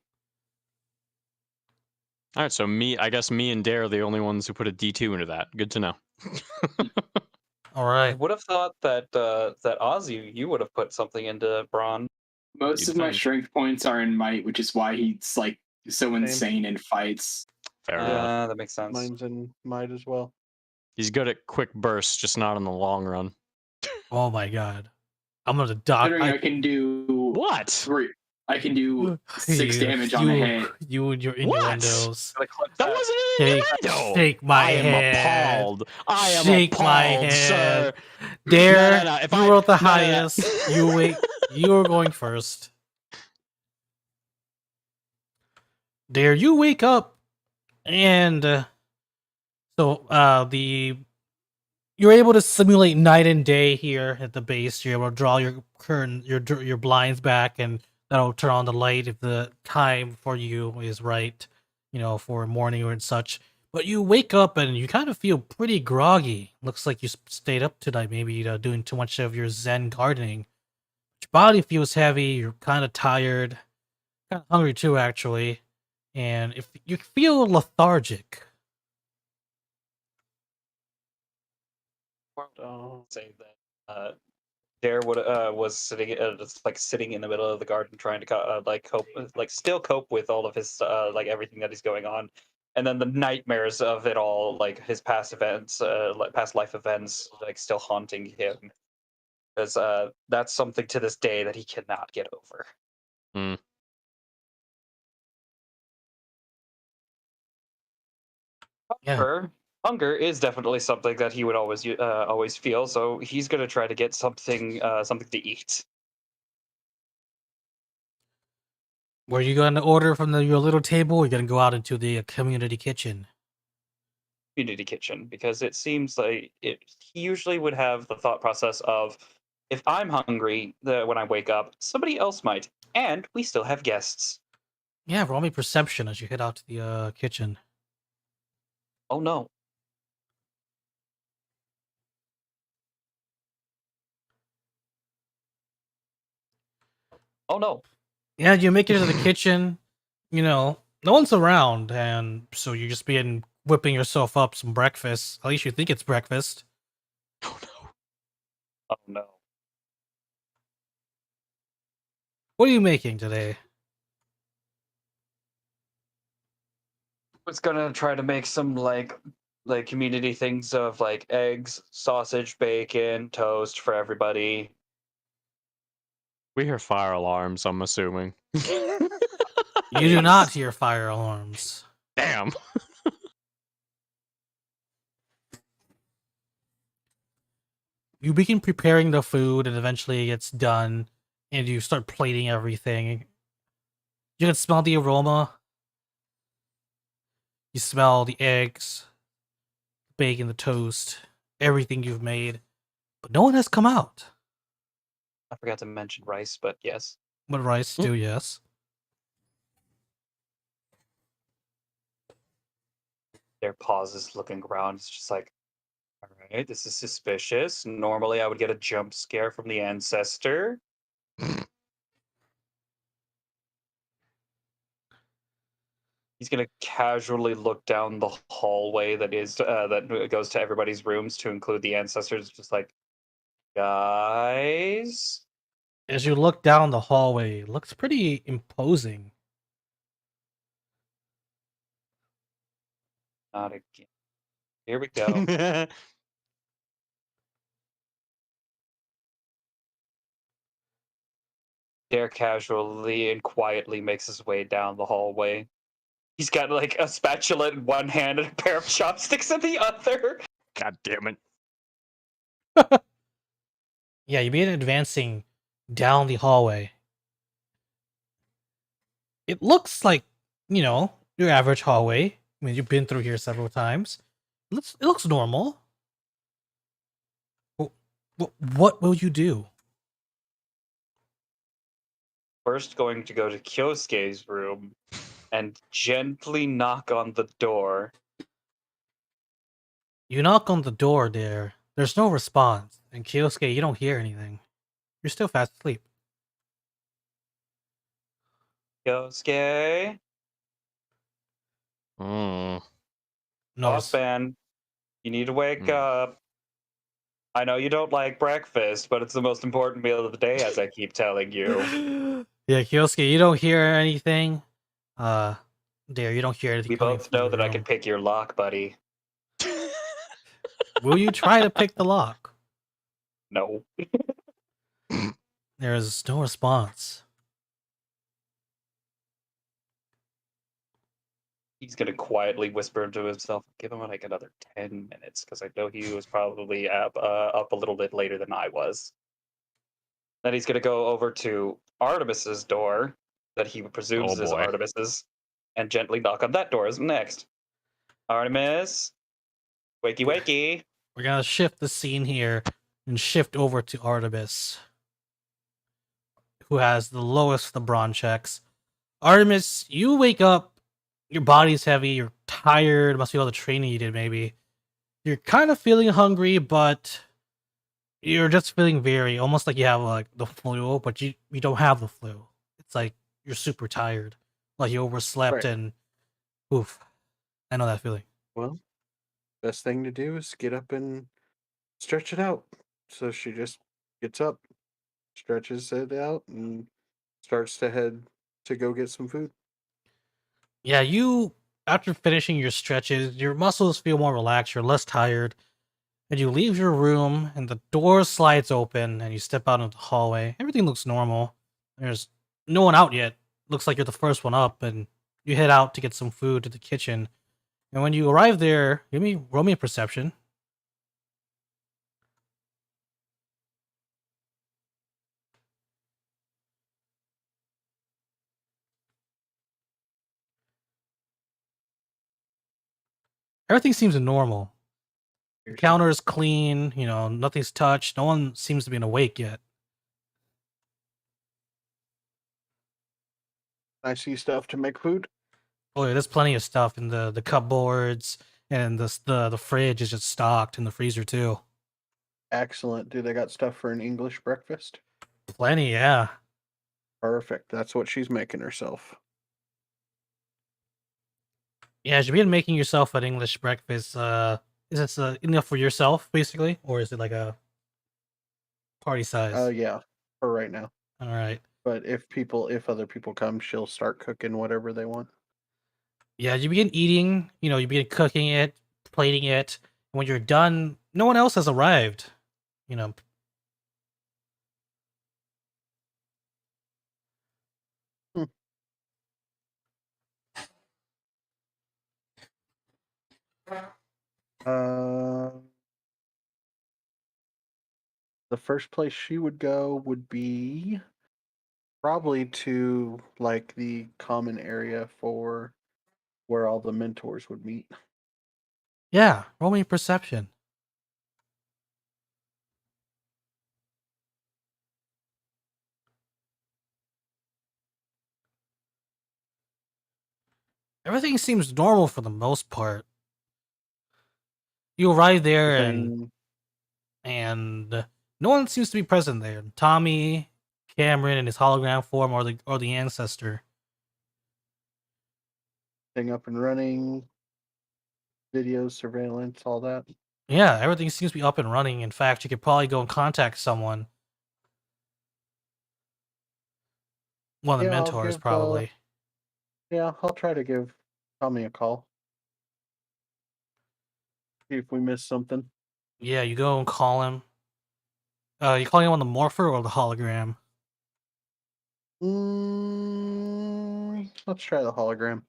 All right, so I guess me and Dare are the only ones who put a D2 into that. Good to know. All I right. would have thought that that Ozzy, you would have put something into Braun. Most You'd of my think. strength points are in might, which is why he's like so insane in fights. Fair enough. That makes sense. Mine's in might as well. He's good at quick bursts, just not in the long run. Oh my god. I'm gonna dock. Considering I can do What? 3. I can do 6 damage on a hit. You and your What? innuendos. That wasn't an innuendo. Shake my I am hand. appalled. I am Shake my appalled, sir. hand. Dare, No. If you I rolled the no, no, no. highest. You wait. You are going first. Dare, you wake up, and you're able to simulate night and day here at the base. You're able to draw your curtain, your blinds back, and that'll turn on the light if the time for you is right, for morning or such. But you wake up and you kind of feel pretty groggy. Looks like you stayed up tonight, maybe doing too much of your Zen gardening. Your body feels heavy. You're kind of tired, kind of hungry too, actually, and if you feel lethargic. Oh. Say that Dare was sitting just like sitting in the middle of the garden trying to still cope with all of his like everything that is going on, and then the nightmares of it all, like his past events, like past life events, like still haunting him. Because that's something to this day that he cannot get over. Mm. Yeah. Hunger is definitely something that he would always feel. So he's gonna try to get something to eat. Were you going to order from your little table? Or are you going to go out into the community kitchen? Community kitchen, because it seems like he usually would have the thought process of, if I'm hungry when I wake up, somebody else might, and we still have guests. Yeah, roll me perception as you head out to the kitchen. Oh no. Oh no. Yeah, you make it to the kitchen. You know, no one's around, and so you're just whipping yourself up some breakfast. At least you think it's breakfast. Oh no. Oh no. What are you making today? Was gonna try to make some like community things of like eggs, sausage, bacon, toast for everybody. We hear fire alarms, I'm assuming. You do not hear fire alarms. Damn. You begin preparing the food, and eventually it gets done, and you start plating everything. You can smell the aroma. You smell the eggs, bacon, the toast, everything you've made, but no one has come out. I forgot to mention rice, but yes. But rice do, yes. Their pauses looking around. It's just like, all right, this is suspicious. Normally I would get a jump scare from the ancestor. He's gonna casually look down the hallway that goes to everybody's rooms, to include the ancestors. Just like, guys, As you look down the hallway, it looks pretty imposing. not again. Here we go. Dare casually and quietly makes his way down the hallway. He's got like a spatula in one hand and a pair of chopsticks in the other. God damn it. Yeah, you begin advancing down the hallway. It looks like, your average hallway. I mean, you've been through here several times. It looks normal. What will you do? First, going to go to Kyosuke's room and gently knock on the door. You knock on the door there. There's no response. And Kyosuke, you don't hear anything. You're still fast asleep. Kyosuke, Mm. No, boss man, you need to wake up. I know you don't like breakfast, but it's the most important meal of the day, as I keep telling you. Yeah, Kyosuke, you don't hear anything. There, you don't hear anything. We coming both from know the that I can room. pick your lock, buddy. Will you try to pick the lock? No. There is no response. He's gonna quietly whisper to himself, give him like another 10 minutes, because I know he was probably up a little bit later than I was. Then he's gonna go over to Artemis's door, that he presumes Oh, is boy. Artemis's, and gently knock on that door as next. Artemis, wakey wakey. We're gonna shift the scene here and shift over to Artemis, who has the lowest LeBron checks. Artemis, you wake up. Your body's heavy. You're tired. Must be all the training you did, maybe. You're kind of feeling hungry, but you're just feeling very almost like you have like the flu, but you don't have the flu. It's like you're super tired, like you overslept, Right. and oof. I know that feeling. Well, best thing to do is get up and stretch it out. So she just gets up, stretches it out, and starts to head to go get some food. Yeah, you after finishing your stretches, your muscles feel more relaxed, you're less tired, and you leave your room and the door slides open and you step out into the hallway. Everything looks normal. There's no one out yet. Looks like you're the first one up, and you head out to get some food to the kitchen. And when you arrive there, roll me a perception. Everything seems normal. The counter is clean, nothing's touched. No one seems to be awake yet. I see stuff to make food. Oh, yeah, there's plenty of stuff in the cupboards, and the fridge is just stocked, and the freezer too. Excellent. Do they got stuff for an English breakfast? Plenty, yeah. Perfect. That's what she's making herself. Yeah, you been making yourself an English breakfast. Is this enough for yourself, basically, or is it like a party size? Yeah, for right now. All right. But if other people come, she'll start cooking whatever they want. Yeah, you begin eating. You begin cooking it, plating it. And when you're done, no one else has arrived. You know. The first place she would go would be probably to like the common area for where all the mentors would meet. Yeah, roll me perception. Everything seems normal for the most part. You arrive there and no one seems to be present there. Tommy, Cameron, in his hologram form, or the ancestor. Thing up and running, videos, surveillance, all that. Yeah, everything seems to be up and running. In fact, you could probably go and contact someone. One of the mentors, probably. Yeah, I'll try to give Tommy a call. See if we missed something. Yeah, you go and call him. You calling him on the morpher or the hologram? Let's try the hologram.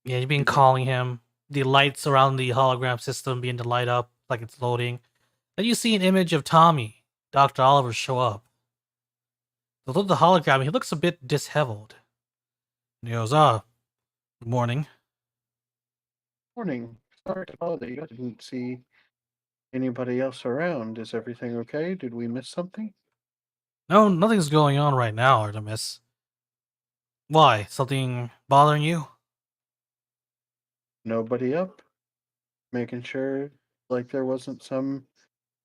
Yeah, you've been calling him. The lights around the hologram system begin to light up like it's loading. Then you see an image of Tommy, Dr. Oliver, show up. Although the hologram, he looks a bit disheveled. And he goes, good morning. Morning. Sorry to bother you. I didn't see anybody else around. Is everything okay? Did we miss something? No, nothing's going on right now, Artemis. Why? Something bothering you? Nobody up? Making sure like there wasn't some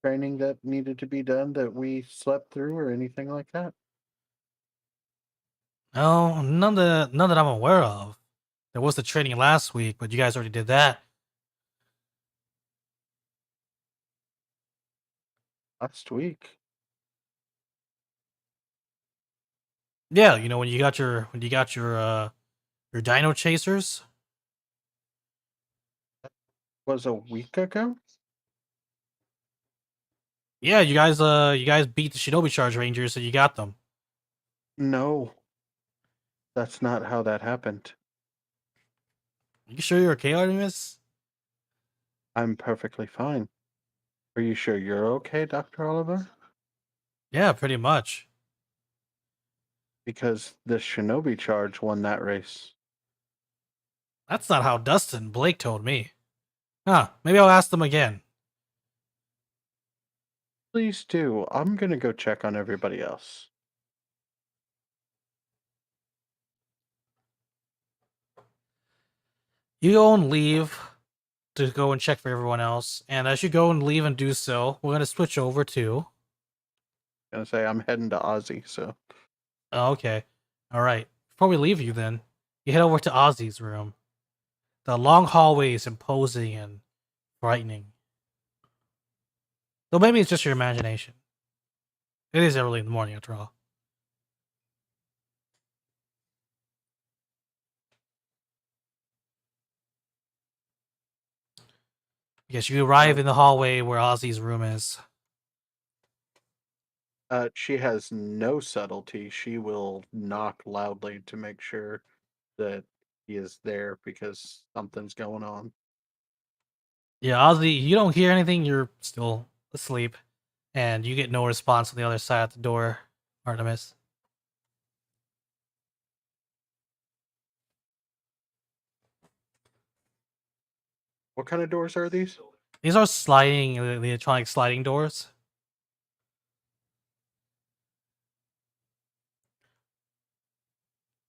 training that needed to be done that we slept through or anything like that? No, none that I'm aware of. There was the training last week, but you guys already did that. Last week? Yeah, when you got your dino chasers. Was a week ago? Yeah, you guys beat the Shinobi Charge Rangers, so you got them. No. That's not how that happened. You sure you're okay, Artemis? I'm perfectly fine. Are you sure you're okay, Dr. Oliver? Yeah, pretty much. Because the Shinobi Charge won that race. That's not how Dustin Blake told me. Huh, maybe I'll ask them again. Please do. I'm gonna go check on everybody else. You go and leave to go and check for everyone else, and as you go and leave and do so, we're gonna switch over to. I'm gonna say I'm heading to Ozzy, so. Oh, okay. Alright. Before we leave you then, you head over to Ozzy's room. The long hallway is imposing and frightening. Though maybe it's just your imagination. It is early in the morning after all. Yes, you arrive in the hallway where Ozzy's room is. She has no subtlety. She will knock loudly to make sure that he is there because something's going on. Yeah, Ozzy, you don't hear anything. You're still asleep, and you get no response on the other side of the door, Artemis. What kind of doors are these? These are sliding, the electronic sliding doors.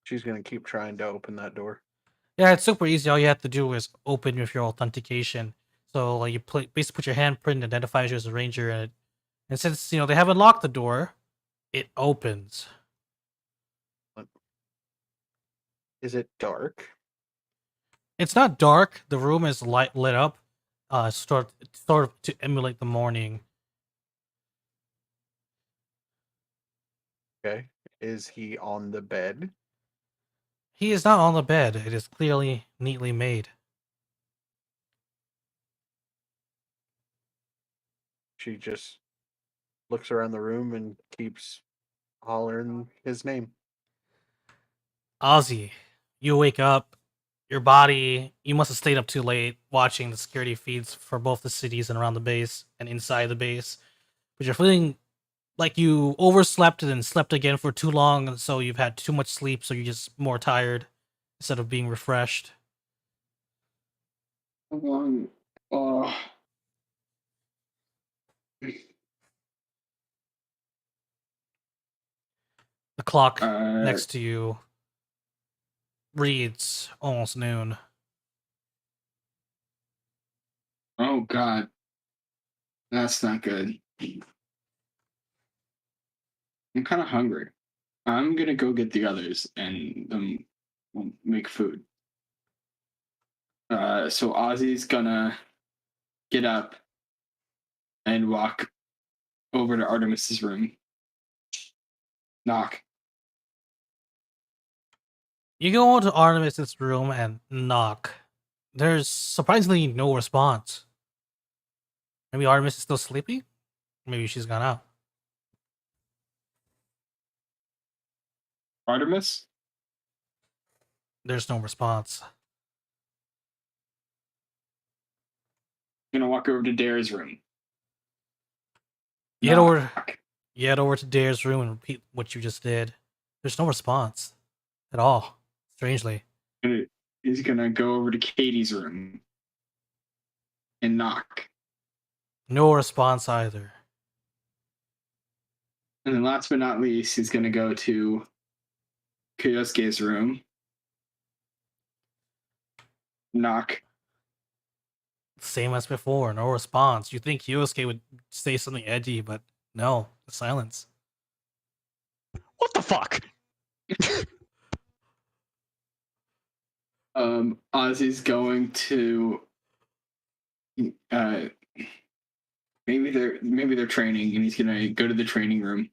She's gonna keep trying to open that door. Yeah, it's super easy. All you have to do is open with your authentication. So, like, you basically put your handprint, identifies you as a ranger, and since they haven't locked the door, it opens. Is it dark? It's not dark. The room is lit up, sort of to emulate the morning. Okay. Is he on the bed? He is not on the bed. It is clearly neatly made. She just looks around the room and keeps hollering his name. Ozzy, you wake up. Your body, you must have stayed up too late watching the security feeds for both the cities and around the base and inside the base. But you're feeling like you overslept and then slept again for too long, and so you've had too much sleep, so you're just more tired instead of being refreshed. How long? Oh. The clock next to you reads almost noon. Oh God, that's not good. I'm kind of hungry. I'm gonna go get the others and we'll make food. So Ozzy's gonna get up and walk over to Artemis's room. Knock. You go into Artemis's room and knock. There's surprisingly no response. Maybe Artemis is still sleeping? Maybe she's gone out. Artemis? There's no response. Gonna walk over to Dare's room. You head over Knock. to Dare's room and repeat what you just did. There's no response at all. Strangely. He's gonna go over to Katie's room and knock. No response either. And then last but not least, he's gonna go to Kyosuke's room. Knock. Same as before, no response. You think Yosuke would say something edgy, but no, silence. What the fuck? Ozzy's going to maybe they're training and he's gonna go to the training room.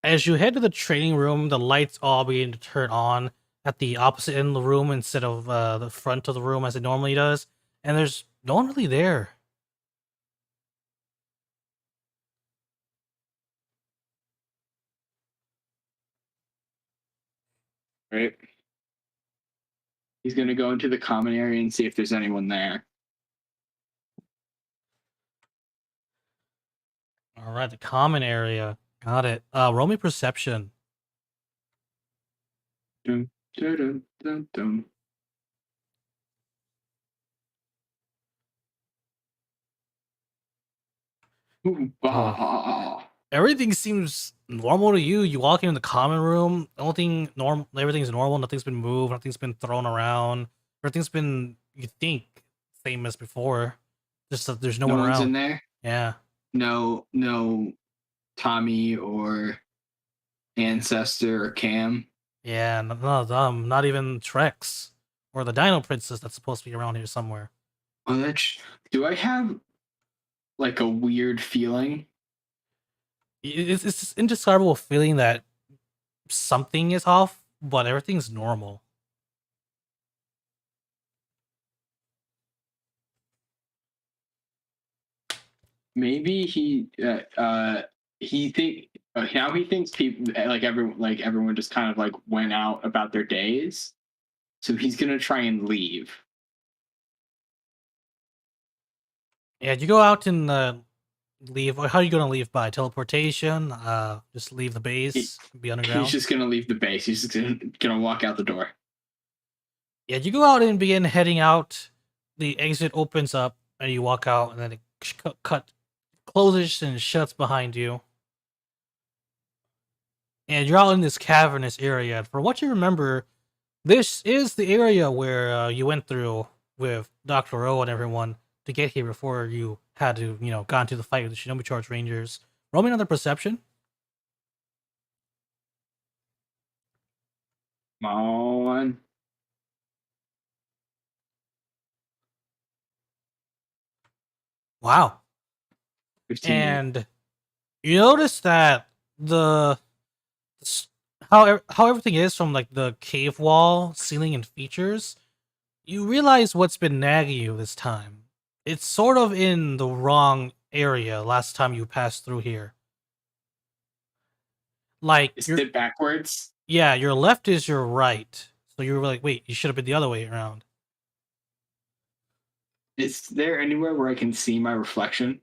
As you head to the training room, the lights all begin to turn on at the opposite end of the room instead of the front of the room as it normally does, and there's no one really there. Right? He's gonna go into the common area and see if there's anyone there. All right, the common area. Got it. Roll me perception. Dun, dun, dun, dun, dun. Ooh, bah. Everything seems normal to you. You walk into the common room. Everything's normal. Nothing's been moved. Nothing's been thrown around. Everything's been, you think, same as before. Just that there's no one one's around. in there. Yeah. No Tommy or Ancestor or Cam. Yeah, none of them. Not even Trex or the Dino Princess that's supposed to be around here somewhere. Oh, do I have like a weird feeling It's this indescribable feeling that something is off, but everything's normal. Maybe he think now he thinks people everyone just kind of like went out about their days, so he's gonna try and leave. Yeah, you go out and leave. How are you going to leave by teleportation? Just leave the base, be underground. He's just gonna leave the base. He's just gonna walk out the door. Yeah, you go out and begin heading out. The exit opens up, and you walk out, and then it closes and shuts behind you. And you're out in this cavernous area. For what you remember, this is the area where you went through with Dr. O and everyone to get here before you had to, got into the fight with the Shinobi Charge Rangers. Roll me another perception. Come on. Wow. 15. And you notice that how everything is from like the cave wall, ceiling, and features, you realize what's been nagging you this time. It's sort of in the wrong area last time you passed through here. Like, Is it backwards? Yeah, your left is your right. So you were like, wait, you should have been the other way around. Is there anywhere where I can see my reflection?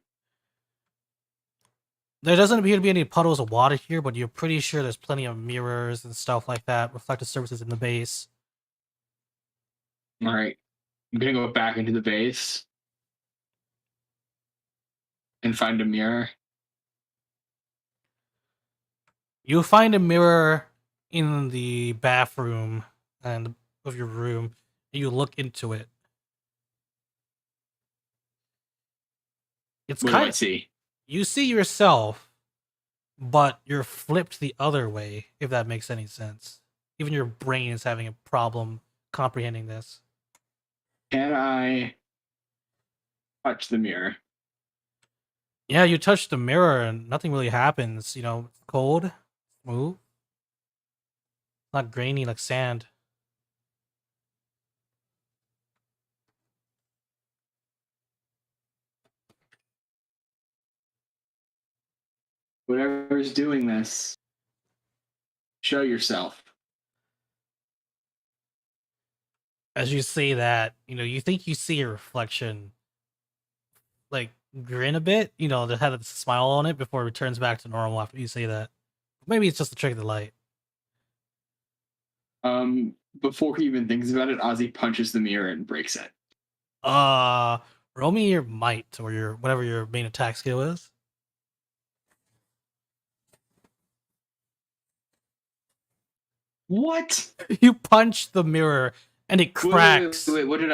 There doesn't appear to be any puddles of water here, but you're pretty sure there's plenty of mirrors and stuff like that, reflective surfaces in the base. All right. I'm going to go back into the base and find a mirror. You find a mirror in the bathroom and of your room, and you look into it. It's What do I see? You see yourself, but you're flipped the other way, if that makes any sense. Even your brain is having a problem comprehending this. Can I touch the mirror? Yeah, you touch the mirror and nothing really happens. It's cold, smooth, not grainy like sand. Whatever's doing this, show yourself. As you say that, you think you see your reflection, like, grin a bit, that had a smile on it before it returns back to normal after you say that. Maybe it's just a trick of the light. Before he even thinks about it, Ozzy punches the mirror and breaks it. Roll me your might or your whatever your main attack skill is. What? You punch the mirror and it cracks. Wait, what did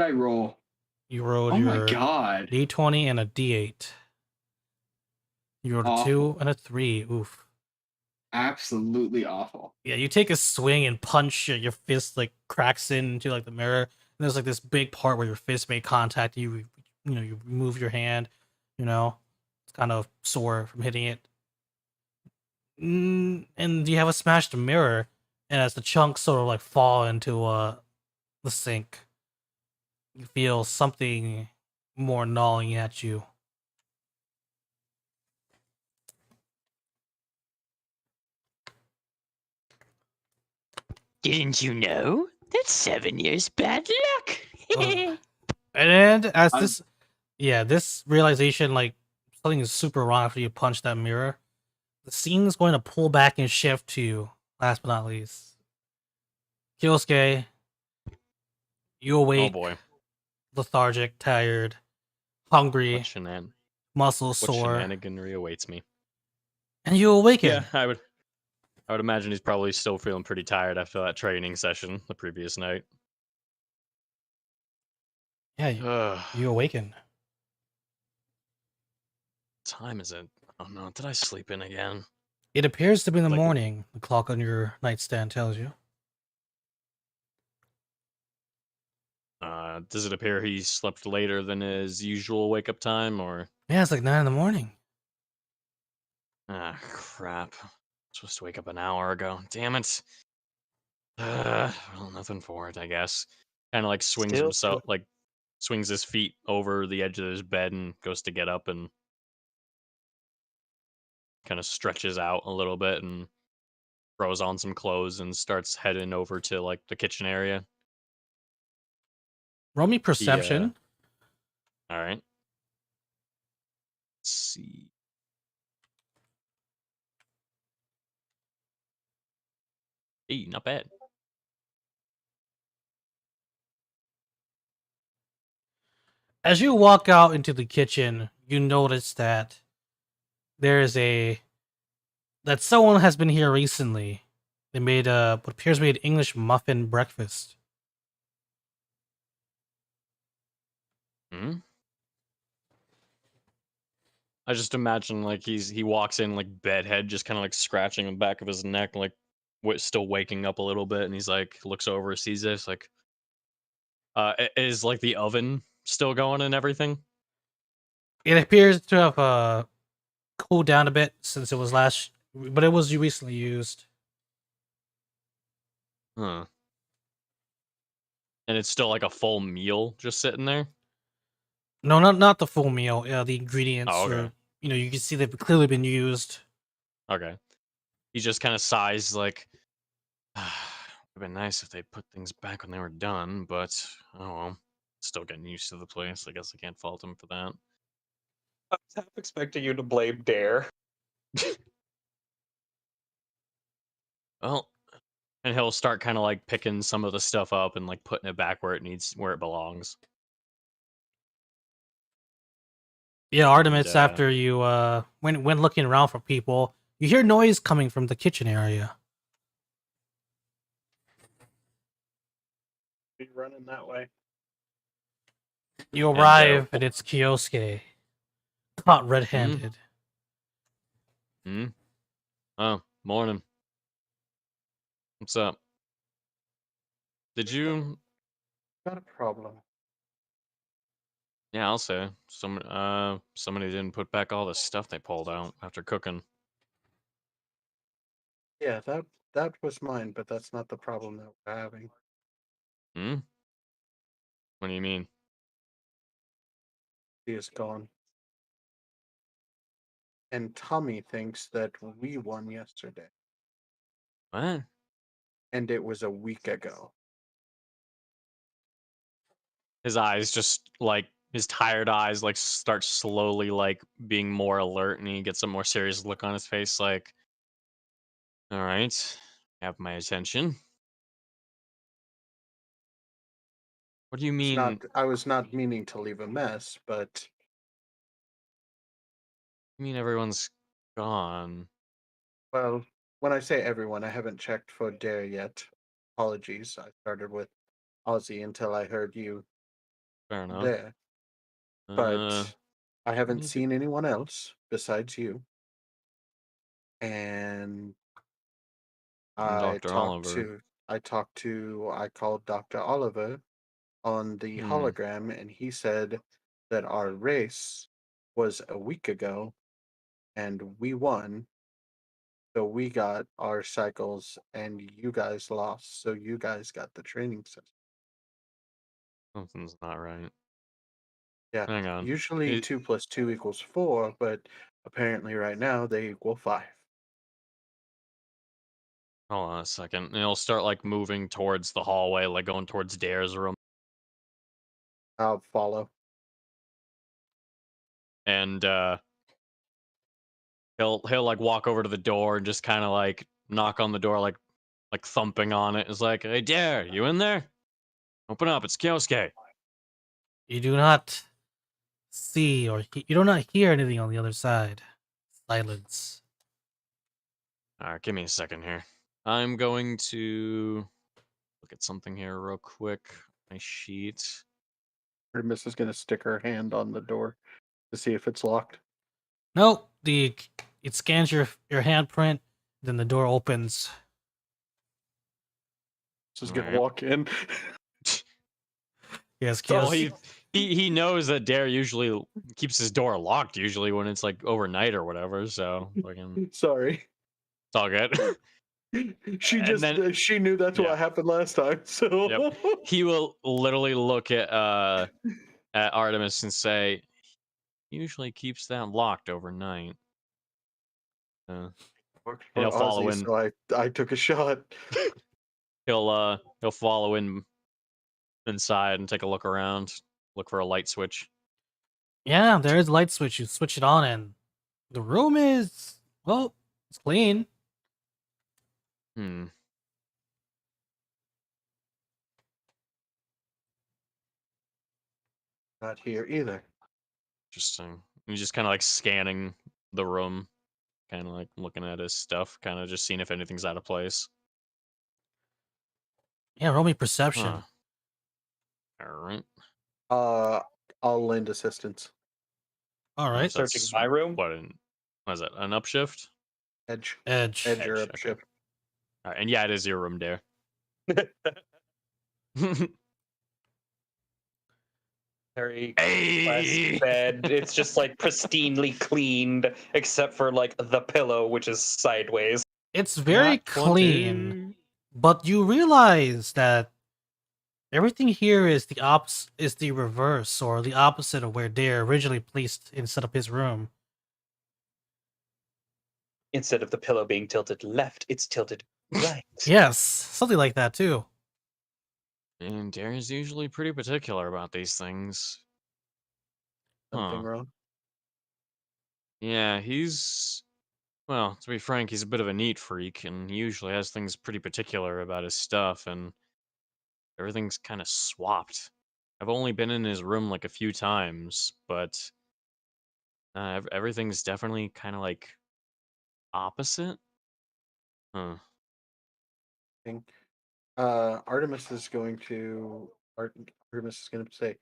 I roll? You rolled Oh your my god. D20 and a D8. You rolled a 2 and a 3. Oof. Absolutely awful. Yeah, you take a swing and punch your fist like cracks into like the mirror. And there's like this big part where your fist made contact. You remove your hand. It's kind of sore from hitting it. And you have a smashed mirror, and as the chunks sort of like fall into the sink, you feel something more gnawing at you. Didn't you know? That's 7 years bad luck. And as this realization, like something is super wrong after you punch that mirror, the scene is going to pull back and shift to, last but not least, Kyosuke. You awake, Oh boy. lethargic, tired, hungry, What muscles sore, shenaniganry awaits me. and you awaken. Yeah, I would imagine he's probably still feeling pretty tired after that training session the previous night. Yeah, you awaken. Time is it? Oh no, did I sleep in again? It appears to be in the Like- morning. The clock on your nightstand tells you. Does it appear he slept later than his usual wake up time, or? Yeah, it's like 9 in the morning. Ah, crap. Supposed to wake up an hour ago. Damn it. Well, nothing for it, I guess. Kind of like swings Still himself, like swings his feet over the edge of his bed and goes to get up and kind of stretches out a little bit and throws on some clothes and starts heading over to like the kitchen area. Roll me He, perception. all right. Let's see. Hey, not bad. As you walk out into the kitchen, you notice that there is that someone has been here recently. They made what appears to be an English muffin breakfast. Hmm? I just imagine like he walks in like bedhead, just kind of like scratching the back of his neck, like still waking up a little bit, and he's like looks over, sees this, like, is like the oven still going and everything? It appears to have cooled down a bit since it was but it was recently used. Huh. And it's still like a full meal just sitting there. No, not the full meal. The ingredients, Oh, okay. or you can see they've clearly been used. Okay. He just kind of sighs like, would have been nice if they put things back when they were done, but oh well. Still getting used to the place. I guess I can't fault him for that. I was half expecting you to blame Dare. Well, and he'll start kind of like picking some of the stuff up and like putting it back where it belongs. Yeah, Artemis. And, After you when looking around for people, you hear noise coming from the kitchen area. Be running that way. You And, arrive, and it's Kyosuke, caught red-handed. Oh, morning. What's up? Did you? Not a problem. Yeah, I'll say. Somebody didn't put back all the stuff they pulled out after cooking. Yeah, that was mine, but that's not the problem that we're having. Hmm? What do you mean? He is gone. And Tommy thinks that we won yesterday, What? and it was a week ago. His eyes just like his tired eyes like start slowly like being more alert, and he gets a more serious look on his face. Like, all right, have my attention. What do you It's mean? not. I was not meaning to leave a mess, but You mean everyone's gone? well, when I say everyone, I haven't checked for Dare yet. Apologies. I started with Ozzy until I heard you Fair enough. there, Uh, but I haven't need to- seen anyone else besides you. And I Dr. talked Oliver. to I called Dr. Oliver on the hologram, and he said that our race was a week ago and we won. So we got our cycles and you guys lost. So you guys got the training system. Something's not right. Yeah. Hang on. Usually 2 + 2 = 4, but apparently right now they equal 5. Hold on a second. And he'll start like moving towards the hallway, like going towards Dare's room. I'll follow. And he'll like walk over to the door and just kind of like knock on the door, like thumping on it. It's like, hey Dare, you in there? Open up, it's Kyosuke. You do not see you do not hear anything on the other side. Silence. Alright, give me a second here. I'm going to look at something here real quick. My sheet. Artemis is going to stick her hand on the door to see if it's locked. Nope. It scans your handprint, then the door opens. Just going to Alright. walk in. Yes, Oh, Kyosuke. he knows that Dare usually keeps his door locked usually when it's like overnight or whatever. So fucking, Sorry. it's all good. She And just then- she knew that's yeah. what happened last time. So Yep. He will literally look at Artemis and say, "Usually keeps that locked overnight." worked And for he'll follow Ozzy, in. so I took a shot. He'll follow in inside and take a look around, look for a light switch. Yeah, there is a light switch. You switch it on, and the room is, well, it's clean. Hmm. Not here either. Interesting. He's just kind of like scanning the room, kind of like looking at his stuff, kind of just seeing if anything's out of place. Yeah, roll me perception. Huh. All right. I'll lend assistance. All right, So Searching that's my room. what is that? An upshift? Edge. edge. Edge or Edge, okay. upshift. All right, and yeah, it is your room, Dare. Very Hey! compressed bed. It's just like pristinely cleaned, except for like the pillow, which is sideways. It's very Not clean, 20. but you realize that everything here is the reverse or the opposite of where Dare originally placed and set up his room. Instead of the pillow being tilted left, it's tilted right. Yes, something like that too. And Dare's usually pretty particular about these things. Something Huh. wrong. Yeah, well, to be frank, he's a bit of a neat freak, and he usually has things pretty particular about his stuff, and everything's kind of swapped. I've only been in his room like a few times, but everything's definitely kind of like opposite. Huh. Thing. Artemis is going to say,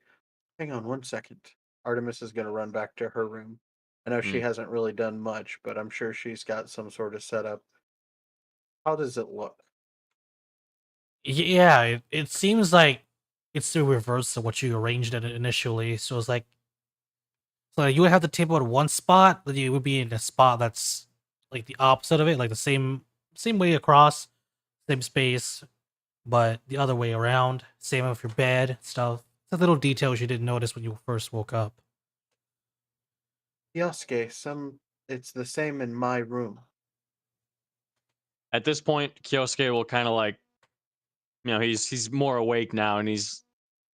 "Hang on one second." Artemis is going to run back to her room. I know she Hmm. hasn't really done much, but I'm sure she's got some sort of setup. How does it look? Yeah, it seems like it's the reverse of what you arranged it initially. So it's like, you would have the table at one spot, but you would be in a spot that's like the opposite of it, like the same way across, same space, but the other way around. Same with your bed stuff. The little details you didn't notice when you first woke up. Yosuke, it's the same in my room. At this point, Kyosuke will kind of like, he's more awake now, and he's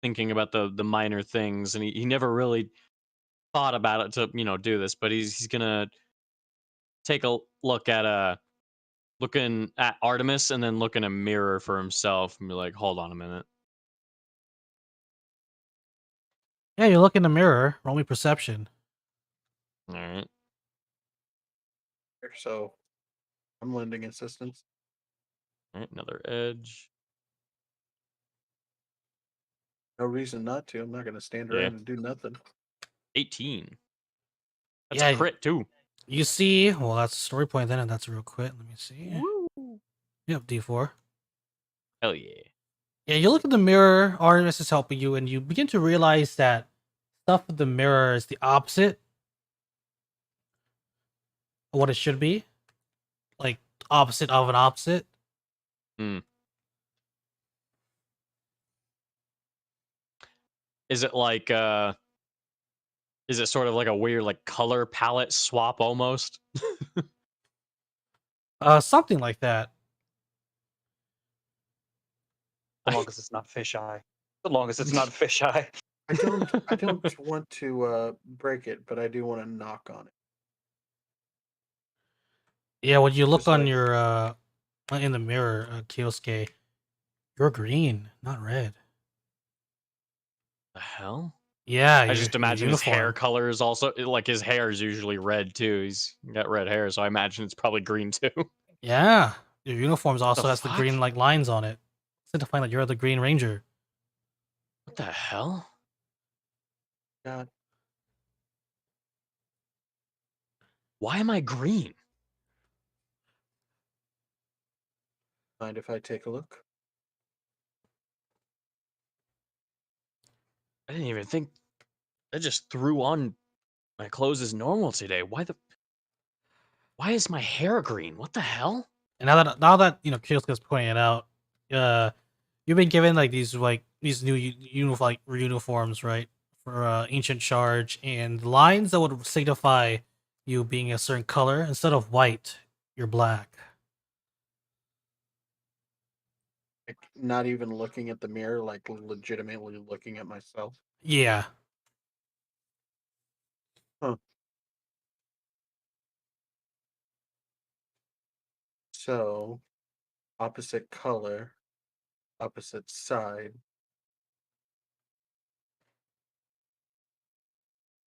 thinking about the minor things, and he never really thought about it to do this, but he's gonna take a look at looking at Artemis and then look in a mirror for himself and be like, hold on a minute. Yeah, you look in the mirror. Roll me perception. All right. So I'm lending assistance. All right, another edge. No reason not to. I'm not going to stand Yeah. around and do nothing. 18. That's Yeah, a crit too. You see, well, that's a story point then, and that's real quick. Let me see. Woo. Yep, D4. Hell yeah. Yeah, you look at the mirror, Artemis is helping you, and you begin to realize that stuff with the mirror is the opposite of what it should be. Like, opposite of an opposite. Is it like is it sort of like a weird like color palette swap almost? Something like that. As long as it's not fisheye. As long as it's not fisheye. I don't want to break it, but I do want to knock on it. Yeah, when you look Just on like- your, in the mirror, Kyosuke, you're green, not red. The hell? Yeah, I just your imagine his hair uniform. color is also like his hair is usually red too. He's got red hair, so I imagine it's probably green too. Yeah, your uniforms also has the fuck? green like lines on it. Signifying that you're the Green Ranger. What the hell? God, Why am I green? mind if I take a look? I didn't even think I just threw on my clothes as normal today. Why is my hair green? What the hell? And now that Kyosuke's pointing it out, you've been given like these new uniforms, right? For ancient charge, and lines that would signify you being a certain color. Instead of white, you're black. Like, not even looking at the mirror, like legitimately looking at myself. Yeah. So, opposite color, opposite side.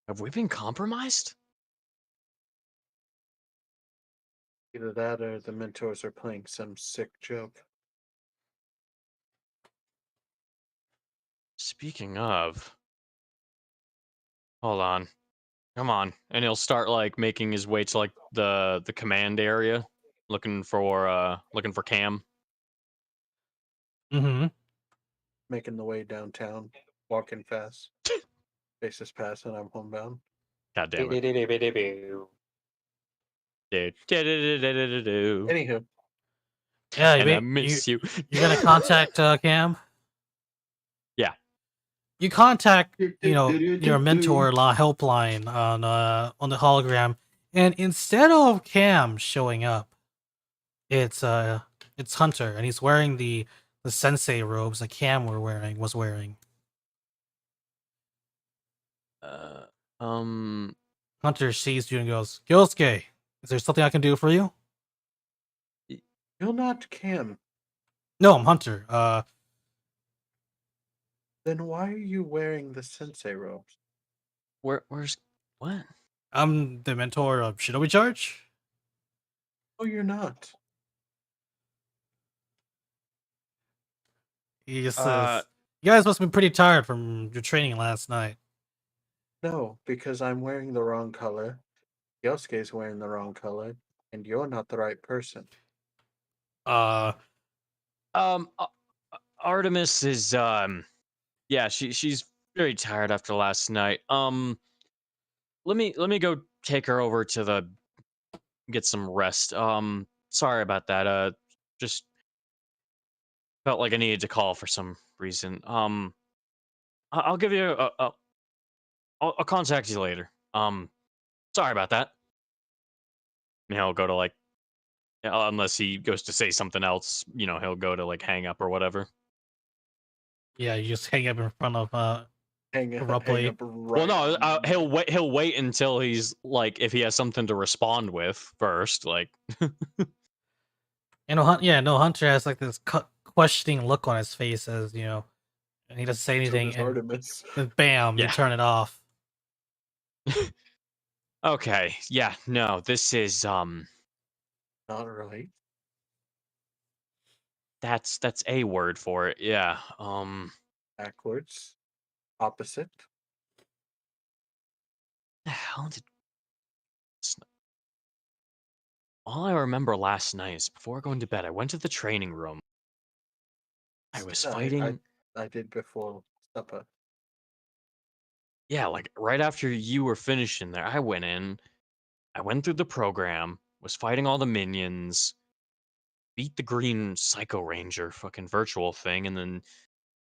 Have we been compromised? Either that or the mentors are playing some sick joke. Speaking of, hold on, come on, and he'll start like making his way to like the command area, looking for Cam. Mm-hmm. Making the way downtown, walking fast. Faces pass and I'm homebound. God damn it. Anywho, Yeah, And I miss you. you're gonna contact Cam. Yeah. You contact your mentor helpline on the hologram, and instead of Cam showing up, it's Hunter, and he's wearing the sensei robes that Cam was wearing. Hunter sees you and goes, "Kyosuke, is there something I can do for you?" you're not Cam. No, I'm Hunter. Then why are you wearing the sensei robes? Where's what? I'm the mentor of Shinobi Charge. Oh, you're not. He just says, "You guys must have been pretty tired from your training last night." No, because I'm wearing the wrong color. Yosuke's wearing the wrong color, and you're not the right person. Artemis is yeah, she's very tired after last night. Let me go take her over to the get some rest. Sorry about that. Just felt like I needed to call for some reason. I'll give you I'll contact you later. Sorry about that. And he'll go to like unless he goes to say something else, he'll go to like hang up or whatever. Yeah, you just hang up in front of Hang up Right well, no, he'll wait until he's like if he has something to respond with first, like. Hunter has like this questioning look on his face as and he doesn't say anything, and Artemis. then bam, you Yeah. turn it off. Okay, yeah, no, this is Not right. that's a word for it. Yeah. Backwards. Opposite. The hell did all I remember last night is before going to bed, I went to the training room. I was fighting. I did before supper. Yeah, like right after you were finishing there, I went in. I went through the program, was fighting all the minions, beat the green Psycho Ranger fucking virtual thing, and then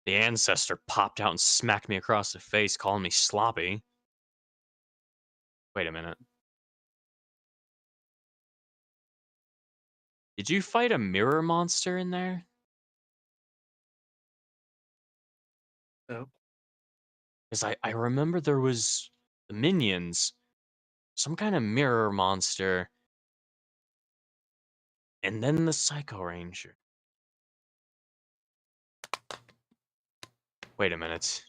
the ancestor popped out and smacked me across the face, calling me sloppy. Wait a minute. Did you fight a mirror monster in there? No. Because I remember there was the minions, some kind of mirror monster, and then the Psycho Ranger. Wait a minute.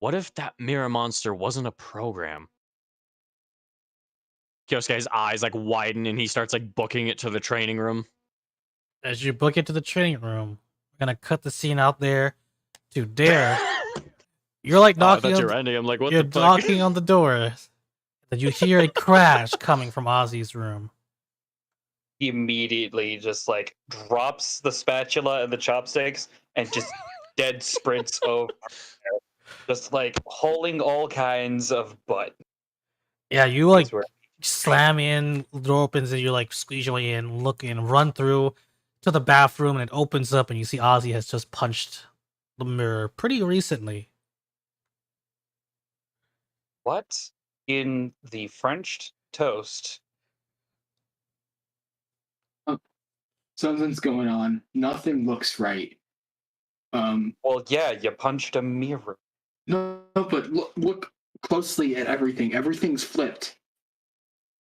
What if that mirror monster wasn't a program? Kyosuke's eyes like widen and he starts like booking it to the training room. As you book it to the training room, we're gonna cut the scene out there to Dare. You're like knocking That's your ending. I'm like, what you're the fuck? knocking on the door. That you hear a crash coming from Ozzy's room. He immediately just like drops the spatula and the chopsticks and just dead sprints over. just like holding all kinds of butt. Yeah, you like Is where- slam in, the door opens, and you like squeeze your way in, look in, run through to the bathroom, and it opens up, and you see Ozzy has just punched the mirror pretty recently. What in the French toast? Something's going on. Nothing looks right. Well, yeah, you punched a mirror. No, but look closely at everything. Everything's flipped.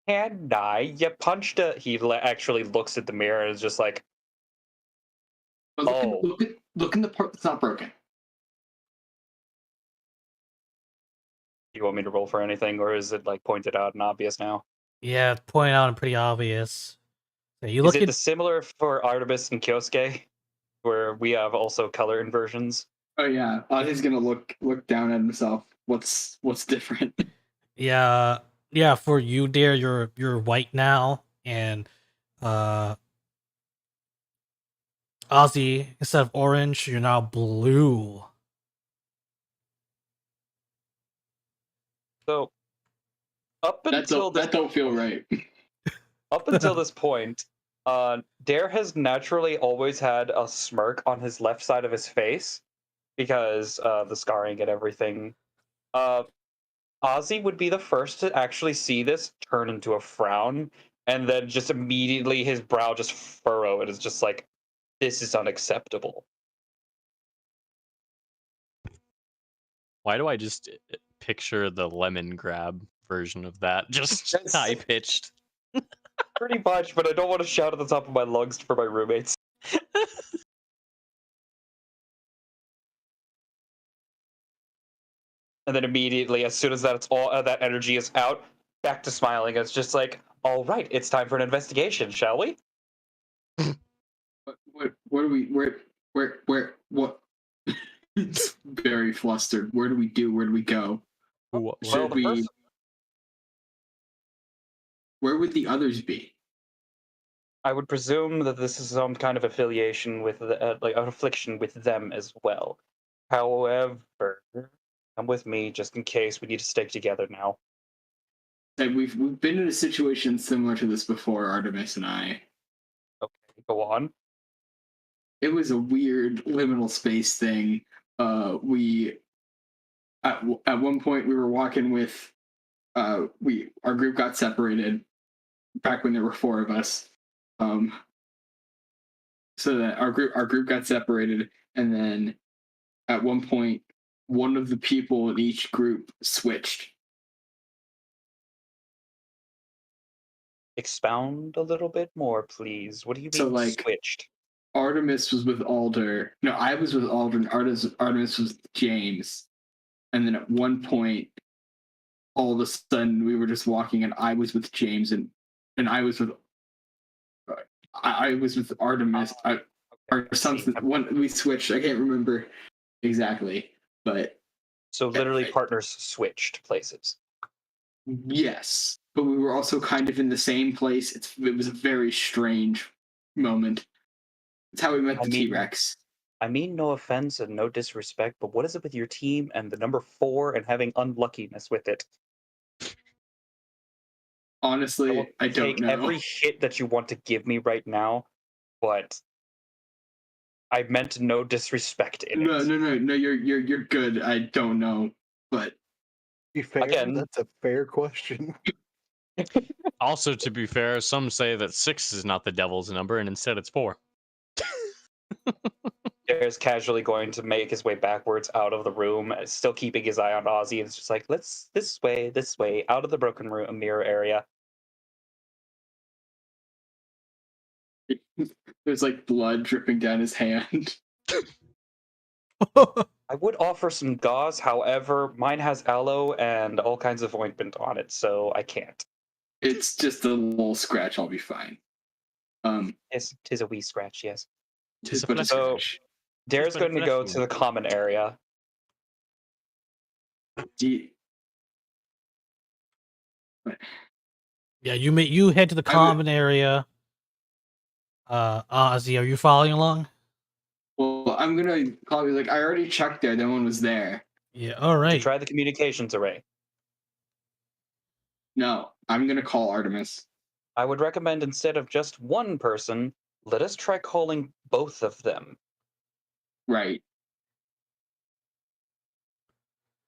And you punched a. He actually looks at the mirror and is just like, But look in the part that's not broken. "You want me to roll for anything, or is it like pointed out and obvious now?" Yeah, point out and pretty obvious. So you Is look it at the similar for Artemis and Kyosuke, where we have also color inversions? Oh yeah, he's gonna look down at himself. What's different? yeah, for you, dear, you're white now, and Ozzy, instead of orange, you're now blue. So, up until that don't feel right. up until this point, Dare has naturally always had a smirk on his left side of his face because the scarring and everything. Ozzy would be the first to actually see this turn into a frown, and then just immediately his brow just furrow. It is just like, this is unacceptable. Why do I just picture the lemon grab version of that? Just Yes. high pitched. Pretty much, but I don't want to shout at the top of my lungs for my roommates. And then immediately, as soon as that's all that energy is out, back to smiling. It's just like, all right, it's time for an investigation, shall we? What do we what? It's very flustered. Where do we do? Where do we go? Well, Should the we? first- Where would the others be? I would presume that this is some kind of affiliation with like an affliction with them as well. However, come with me just in case we need to stick together now. Like we've been in a situation similar to this before, Artemis and I. Okay, go on. It was a weird liminal space thing. We at one point we were walking with our group got separated back when there were 4 of us. So that our group got separated, and then at one point one of the people in each group switched. Expound a little bit more, please. What do you mean So, like, switched? Artemis was with Alder. No, I was with Alder, and Artemis was with James. And then at one point, all of a sudden, we were just walking, and I was with James, and I was with Artemis. Or something. We switched. I can't remember exactly, but So literally, partners switched places. yes. But we were also kind of in the same place. It was a very strange moment. It's how we met the T-Rex. I mean, no offense and no disrespect, but what is it with your team and the number 4 and having unluckiness with it? Honestly, I don't take know. every hit that you want to give me right now, but I meant no disrespect in No, it. no. You're good. I don't know, but Be fair, Again- that's a fair question. also, to be fair, some say that 6 is not the devil's number, and instead it's 4. There's casually going to make his way backwards out of the room, still keeping his eye on Ozzy. And it's just like, let's this way, out of the broken room mirror area. there's like blood dripping down his hand. I would offer some gauze, however, mine has aloe and all kinds of ointment on it, so I can't. It's just a little scratch. I'll be fine. Yes, 'tis a wee scratch, yes. Tis a But flesh So- scratch. Dare's but going to flesh go wound. to the common area. Yeah, you head to the common area. Ozzy, are you following along? Well, I'm gonna probably I already checked there. No one was there. Yeah. All To right. try the communications array. No, I'm gonna call Artemis. I would recommend instead of just one person, let us try calling both of them. Right.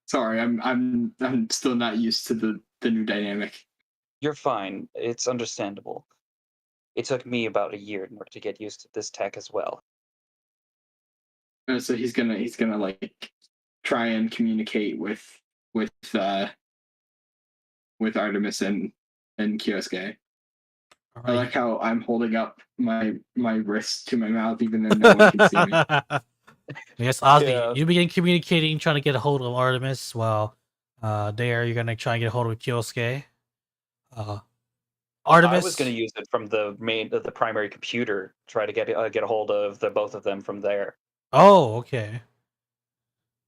Sorry, I'm still not used to the new dynamic. You're fine. It's understandable. It took me about a year in order to get used to this tech as well. So he's gonna like try and communicate with Artemis and Kyosuke. All I right. like how I'm holding up my wrist to my mouth even though no one can see me. Yes, Ozzy, Yeah. you begin communicating, trying to get a hold of Artemis. While there, you're gonna try and get a hold of Kyosuke. Artemis. I was going to use it from the primary computer, try to get a hold of the both of them from there. Oh, okay.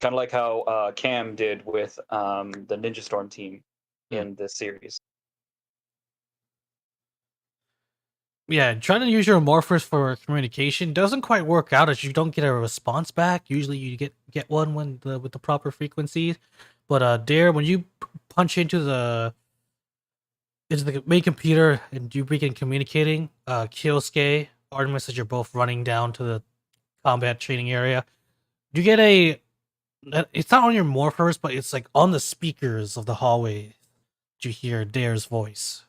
Kind of like how Cam did with the Ninja Storm team Hmm. in this series. Yeah, trying to use your morphers for communication doesn't quite work out as you don't get a response back. Usually, you get one with the proper frequencies. But there, when you punch into the main computer and you begin communicating, Kyosuke, Artemis, as you're both running down to the combat training area, you get it's not on your morphers, but it's like on the speakers of the hallway. You hear Dare's voice.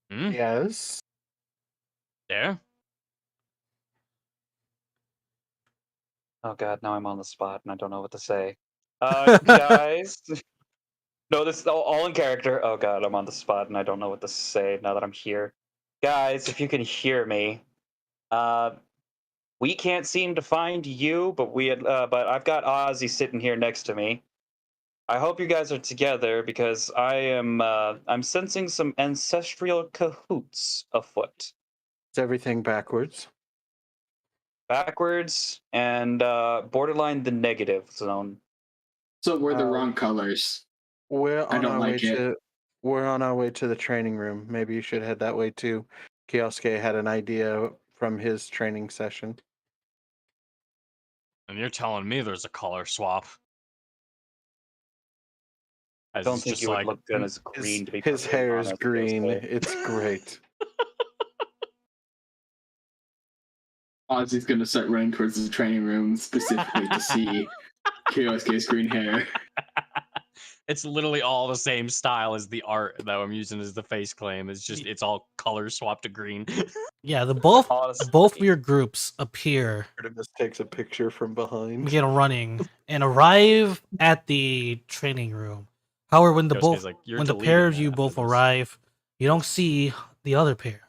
Hmm? Yes. There? Oh god, now I'm on the spot and I don't know what to say. Guys, no, this is all in character. Oh god, I'm on the spot and I don't know what to say now that I'm here. Guys, if you can hear me, we can't seem to find you, but but I've got Ozzy sitting here next to me. I hope you guys are together because I'm sensing some ancestral cahoots afoot. It's everything backwards. Backwards and borderline the negative zone. So we're the Uh, wrong colors. We're I on don't our way like it. to we're on our way to the training room. Maybe you should head that way too. Kioske had an idea from his training session. And you're telling me there's a color swap. I As don't it's think just you would like, look good as green to be His perfectly hair is honest, green. Kyosuke. It's great. Ozzy's gonna start running towards the training room specifically to see Kyosuke's green hair. it's literally all the same style as the art that I'm using as the face claim. It's just it's all color swapped to green. Yeah, both of Honestly, your groups appear, Artemis takes a picture from behind. begin running, and arrive at the training room. However, Kyosuke's like, you're when the deleting pair of that you after both this. arrive, you don't see the other pair.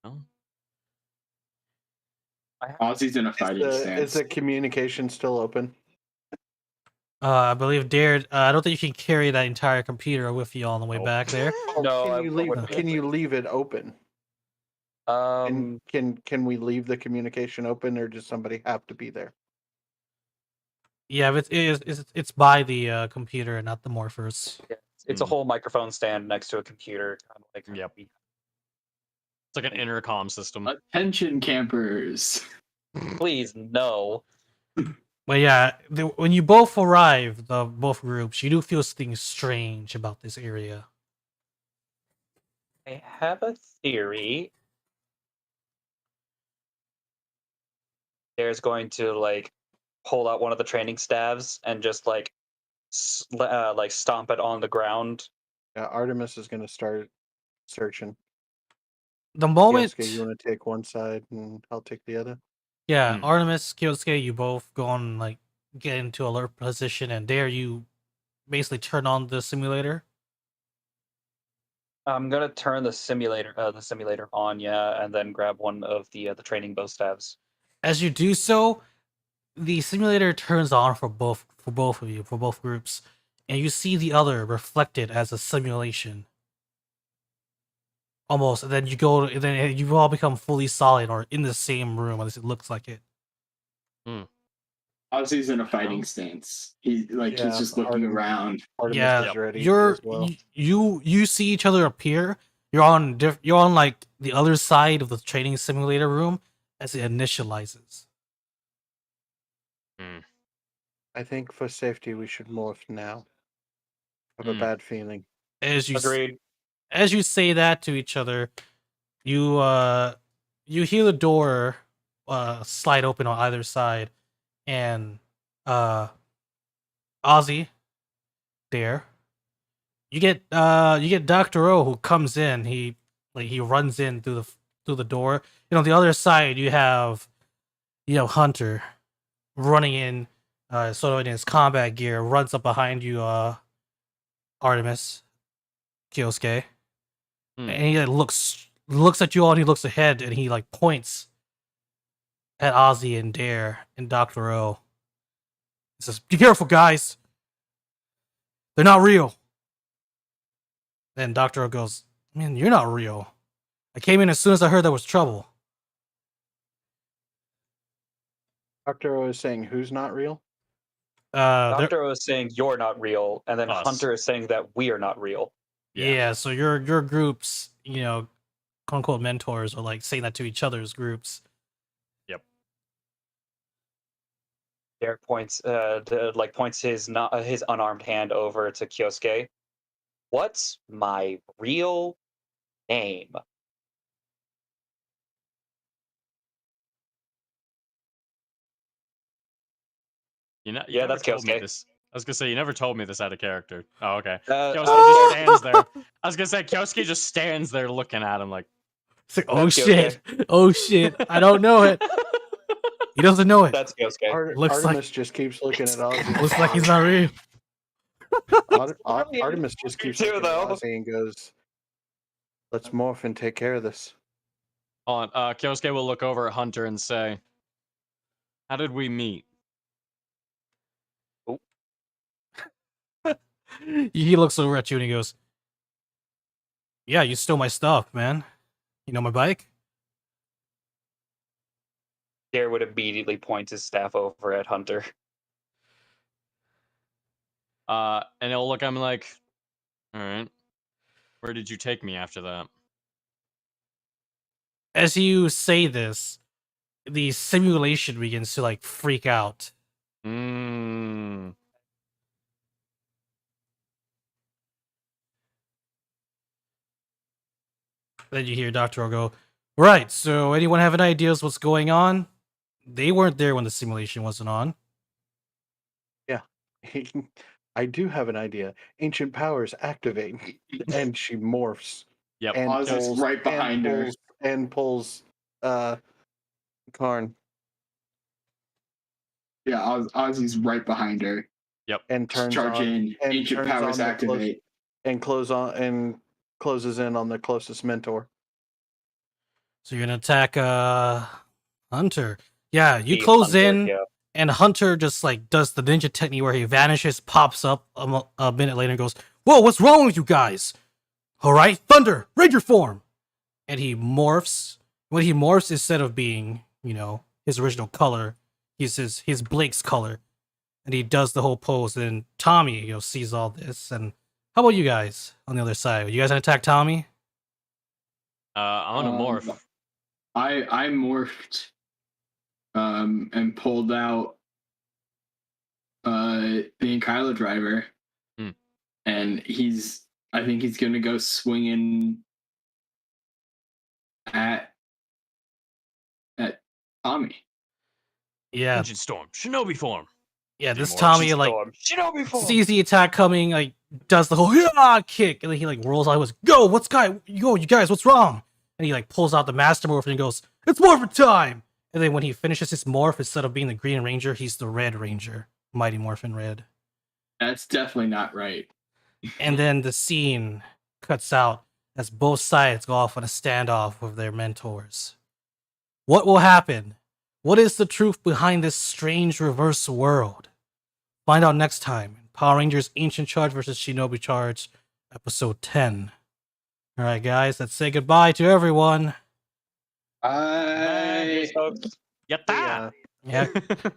Oh. Ozzy's in a fighting Is stance. the communication still open? I believe Dared. I don't think you can carry that entire computer with you on the way Nope. back there. No, Can I you leave? wouldn't. Can you leave it open? Can we leave the communication open, or does somebody have to be there? Yeah, but it's by the computer and not the morphers. It's a Hmm. whole microphone stand next to a computer. Kind of like Yep. It's like an intercom system. Attention campers. Please no. But yeah, when you both arrive, both groups, you do feel something strange about this area. I have a theory. There's going to like pull out one of the training staves and just like stomp it on the ground. Yeah, Artemis is going to start searching. The moment, Kioske, you want to take one side, and I'll take the other. yeah, Hmm. Artemis, Kyosuke, you both go on like get into alert position, and there you basically turn on the simulator. I'm gonna turn the simulator on, yeah, and then grab one of the training bow staves. As you do so, the simulator turns on for both of you, for both groups, and you see the other reflected as a simulation. Almost, and then you all become fully solid or in the same room, as it looks like it. Ozzy's in a fighting stance. He's just looking around. Artemis is ready you're as well. you see each other appear. You're on like the other side of the training simulator room as it initializes. I think for safety we should morph now. I have a Hmm. bad feeling. As you Agreed. as you say that to each other, you hear the door slide open on either side, and Ozzy, there. You get Dr. O who comes in. He runs in through the door. On the other side you have Hunter running in, sort of in his combat gear, runs up behind you, Artemis, Kyosuke, Hmm. and he looks at you all, and he looks ahead, and he points at Ozzy and Dare and Dr. O. He says, "Be careful, guys. They're not real." Then Dr. O goes, "Man, you're not real. I came in as soon as I heard there was trouble." Dr. O is saying who's not real? Dr. O is saying you're not real, and then Us. Hunter is saying that we are not real. Yeah, so your groups, quote unquote mentors are saying that to each other's groups. Derek points his unarmed hand over to Kyosuke. What's my real name? You that's told me Kyosuke. this. I was gonna say you never told me this out of character. Oh, okay. Uh, Kyosuke uh, just stands there. I was gonna say Kyosuke just stands there looking at him like. It's like, oh That's shit, oh shit, I don't know it. He doesn't know it. That's Kyosuke. Looks Artemis just keeps looking at Ozzy. Looks like he's not real. Artemis just keeps too, looking though. at Ozzy and goes, "Let's morph and take care of this." Hold on. Kyosuke will look over at Hunter and say, "How did we meet?" He looks over at you and he goes, "Yeah, you stole my stuff, man. You know my bike?" Dare would immediately point his staff over at Hunter. And he'll look at him like, "All right, where did you take me after that?" As you say this, the simulation begins to freak out. Hmm. Then you hear Dr. O go, "Right, so anyone have any ideas what's going on?" They weren't there when the simulation wasn't on. Yeah, I do have an idea. Ancient powers activate, and she morphs. Yep. And Oz is pulls, right behind her. and pulls Karn Yeah, Ozzy's right behind her. and turns Charge on in. and Ancient turns powers on the activate. and closes in on the closest mentor. So you're gonna attack Hunter. Yeah, you The close Hunter, in, yeah. and Hunter just does the ninja technique where he vanishes, pops up a minute later, and goes, "Whoa, what's wrong with you guys? All right, Thunder, Ranger form!" And he morphs. When he morphs, instead of being his original color, he's his Blake's color, and he does the whole pose. And Tommy sees all this. And how about you guys on the other side? You guys gonna attack Tommy? I want to morph. I morphed and pulled out the Kylo driver. Hmm. And I think he's gonna go swinging at Tommy. Yeah, Engine storm, Shinobi form. yeah. Do This more. Tommy Shinobi form. sees the attack coming, does the whole kick, and then he rolls out. He goes, "Go! What's you guys? What's wrong?" And he pulls out the Master Morph and he goes, "It's morphin' time!" And then when he finishes his morph, instead of being the Green Ranger, he's the Red Ranger, Mighty Morphin Red. That's definitely not right. And then the scene cuts out as both sides go off on a standoff with their mentors. What will happen? What is the truth behind this strange reverse world? Find out next time in Power Rangers Ancient Charge vs. Shinobi Charge, episode 10. Alright, guys, let's say goodbye to everyone. Cheers, folks. Yatta! Yeah,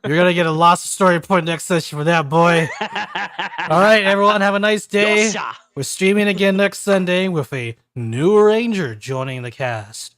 you're gonna get a lost story point next session for that, boy. Alright, everyone, have a nice day. Yosha! We're streaming again next Sunday with a new Ranger joining the cast.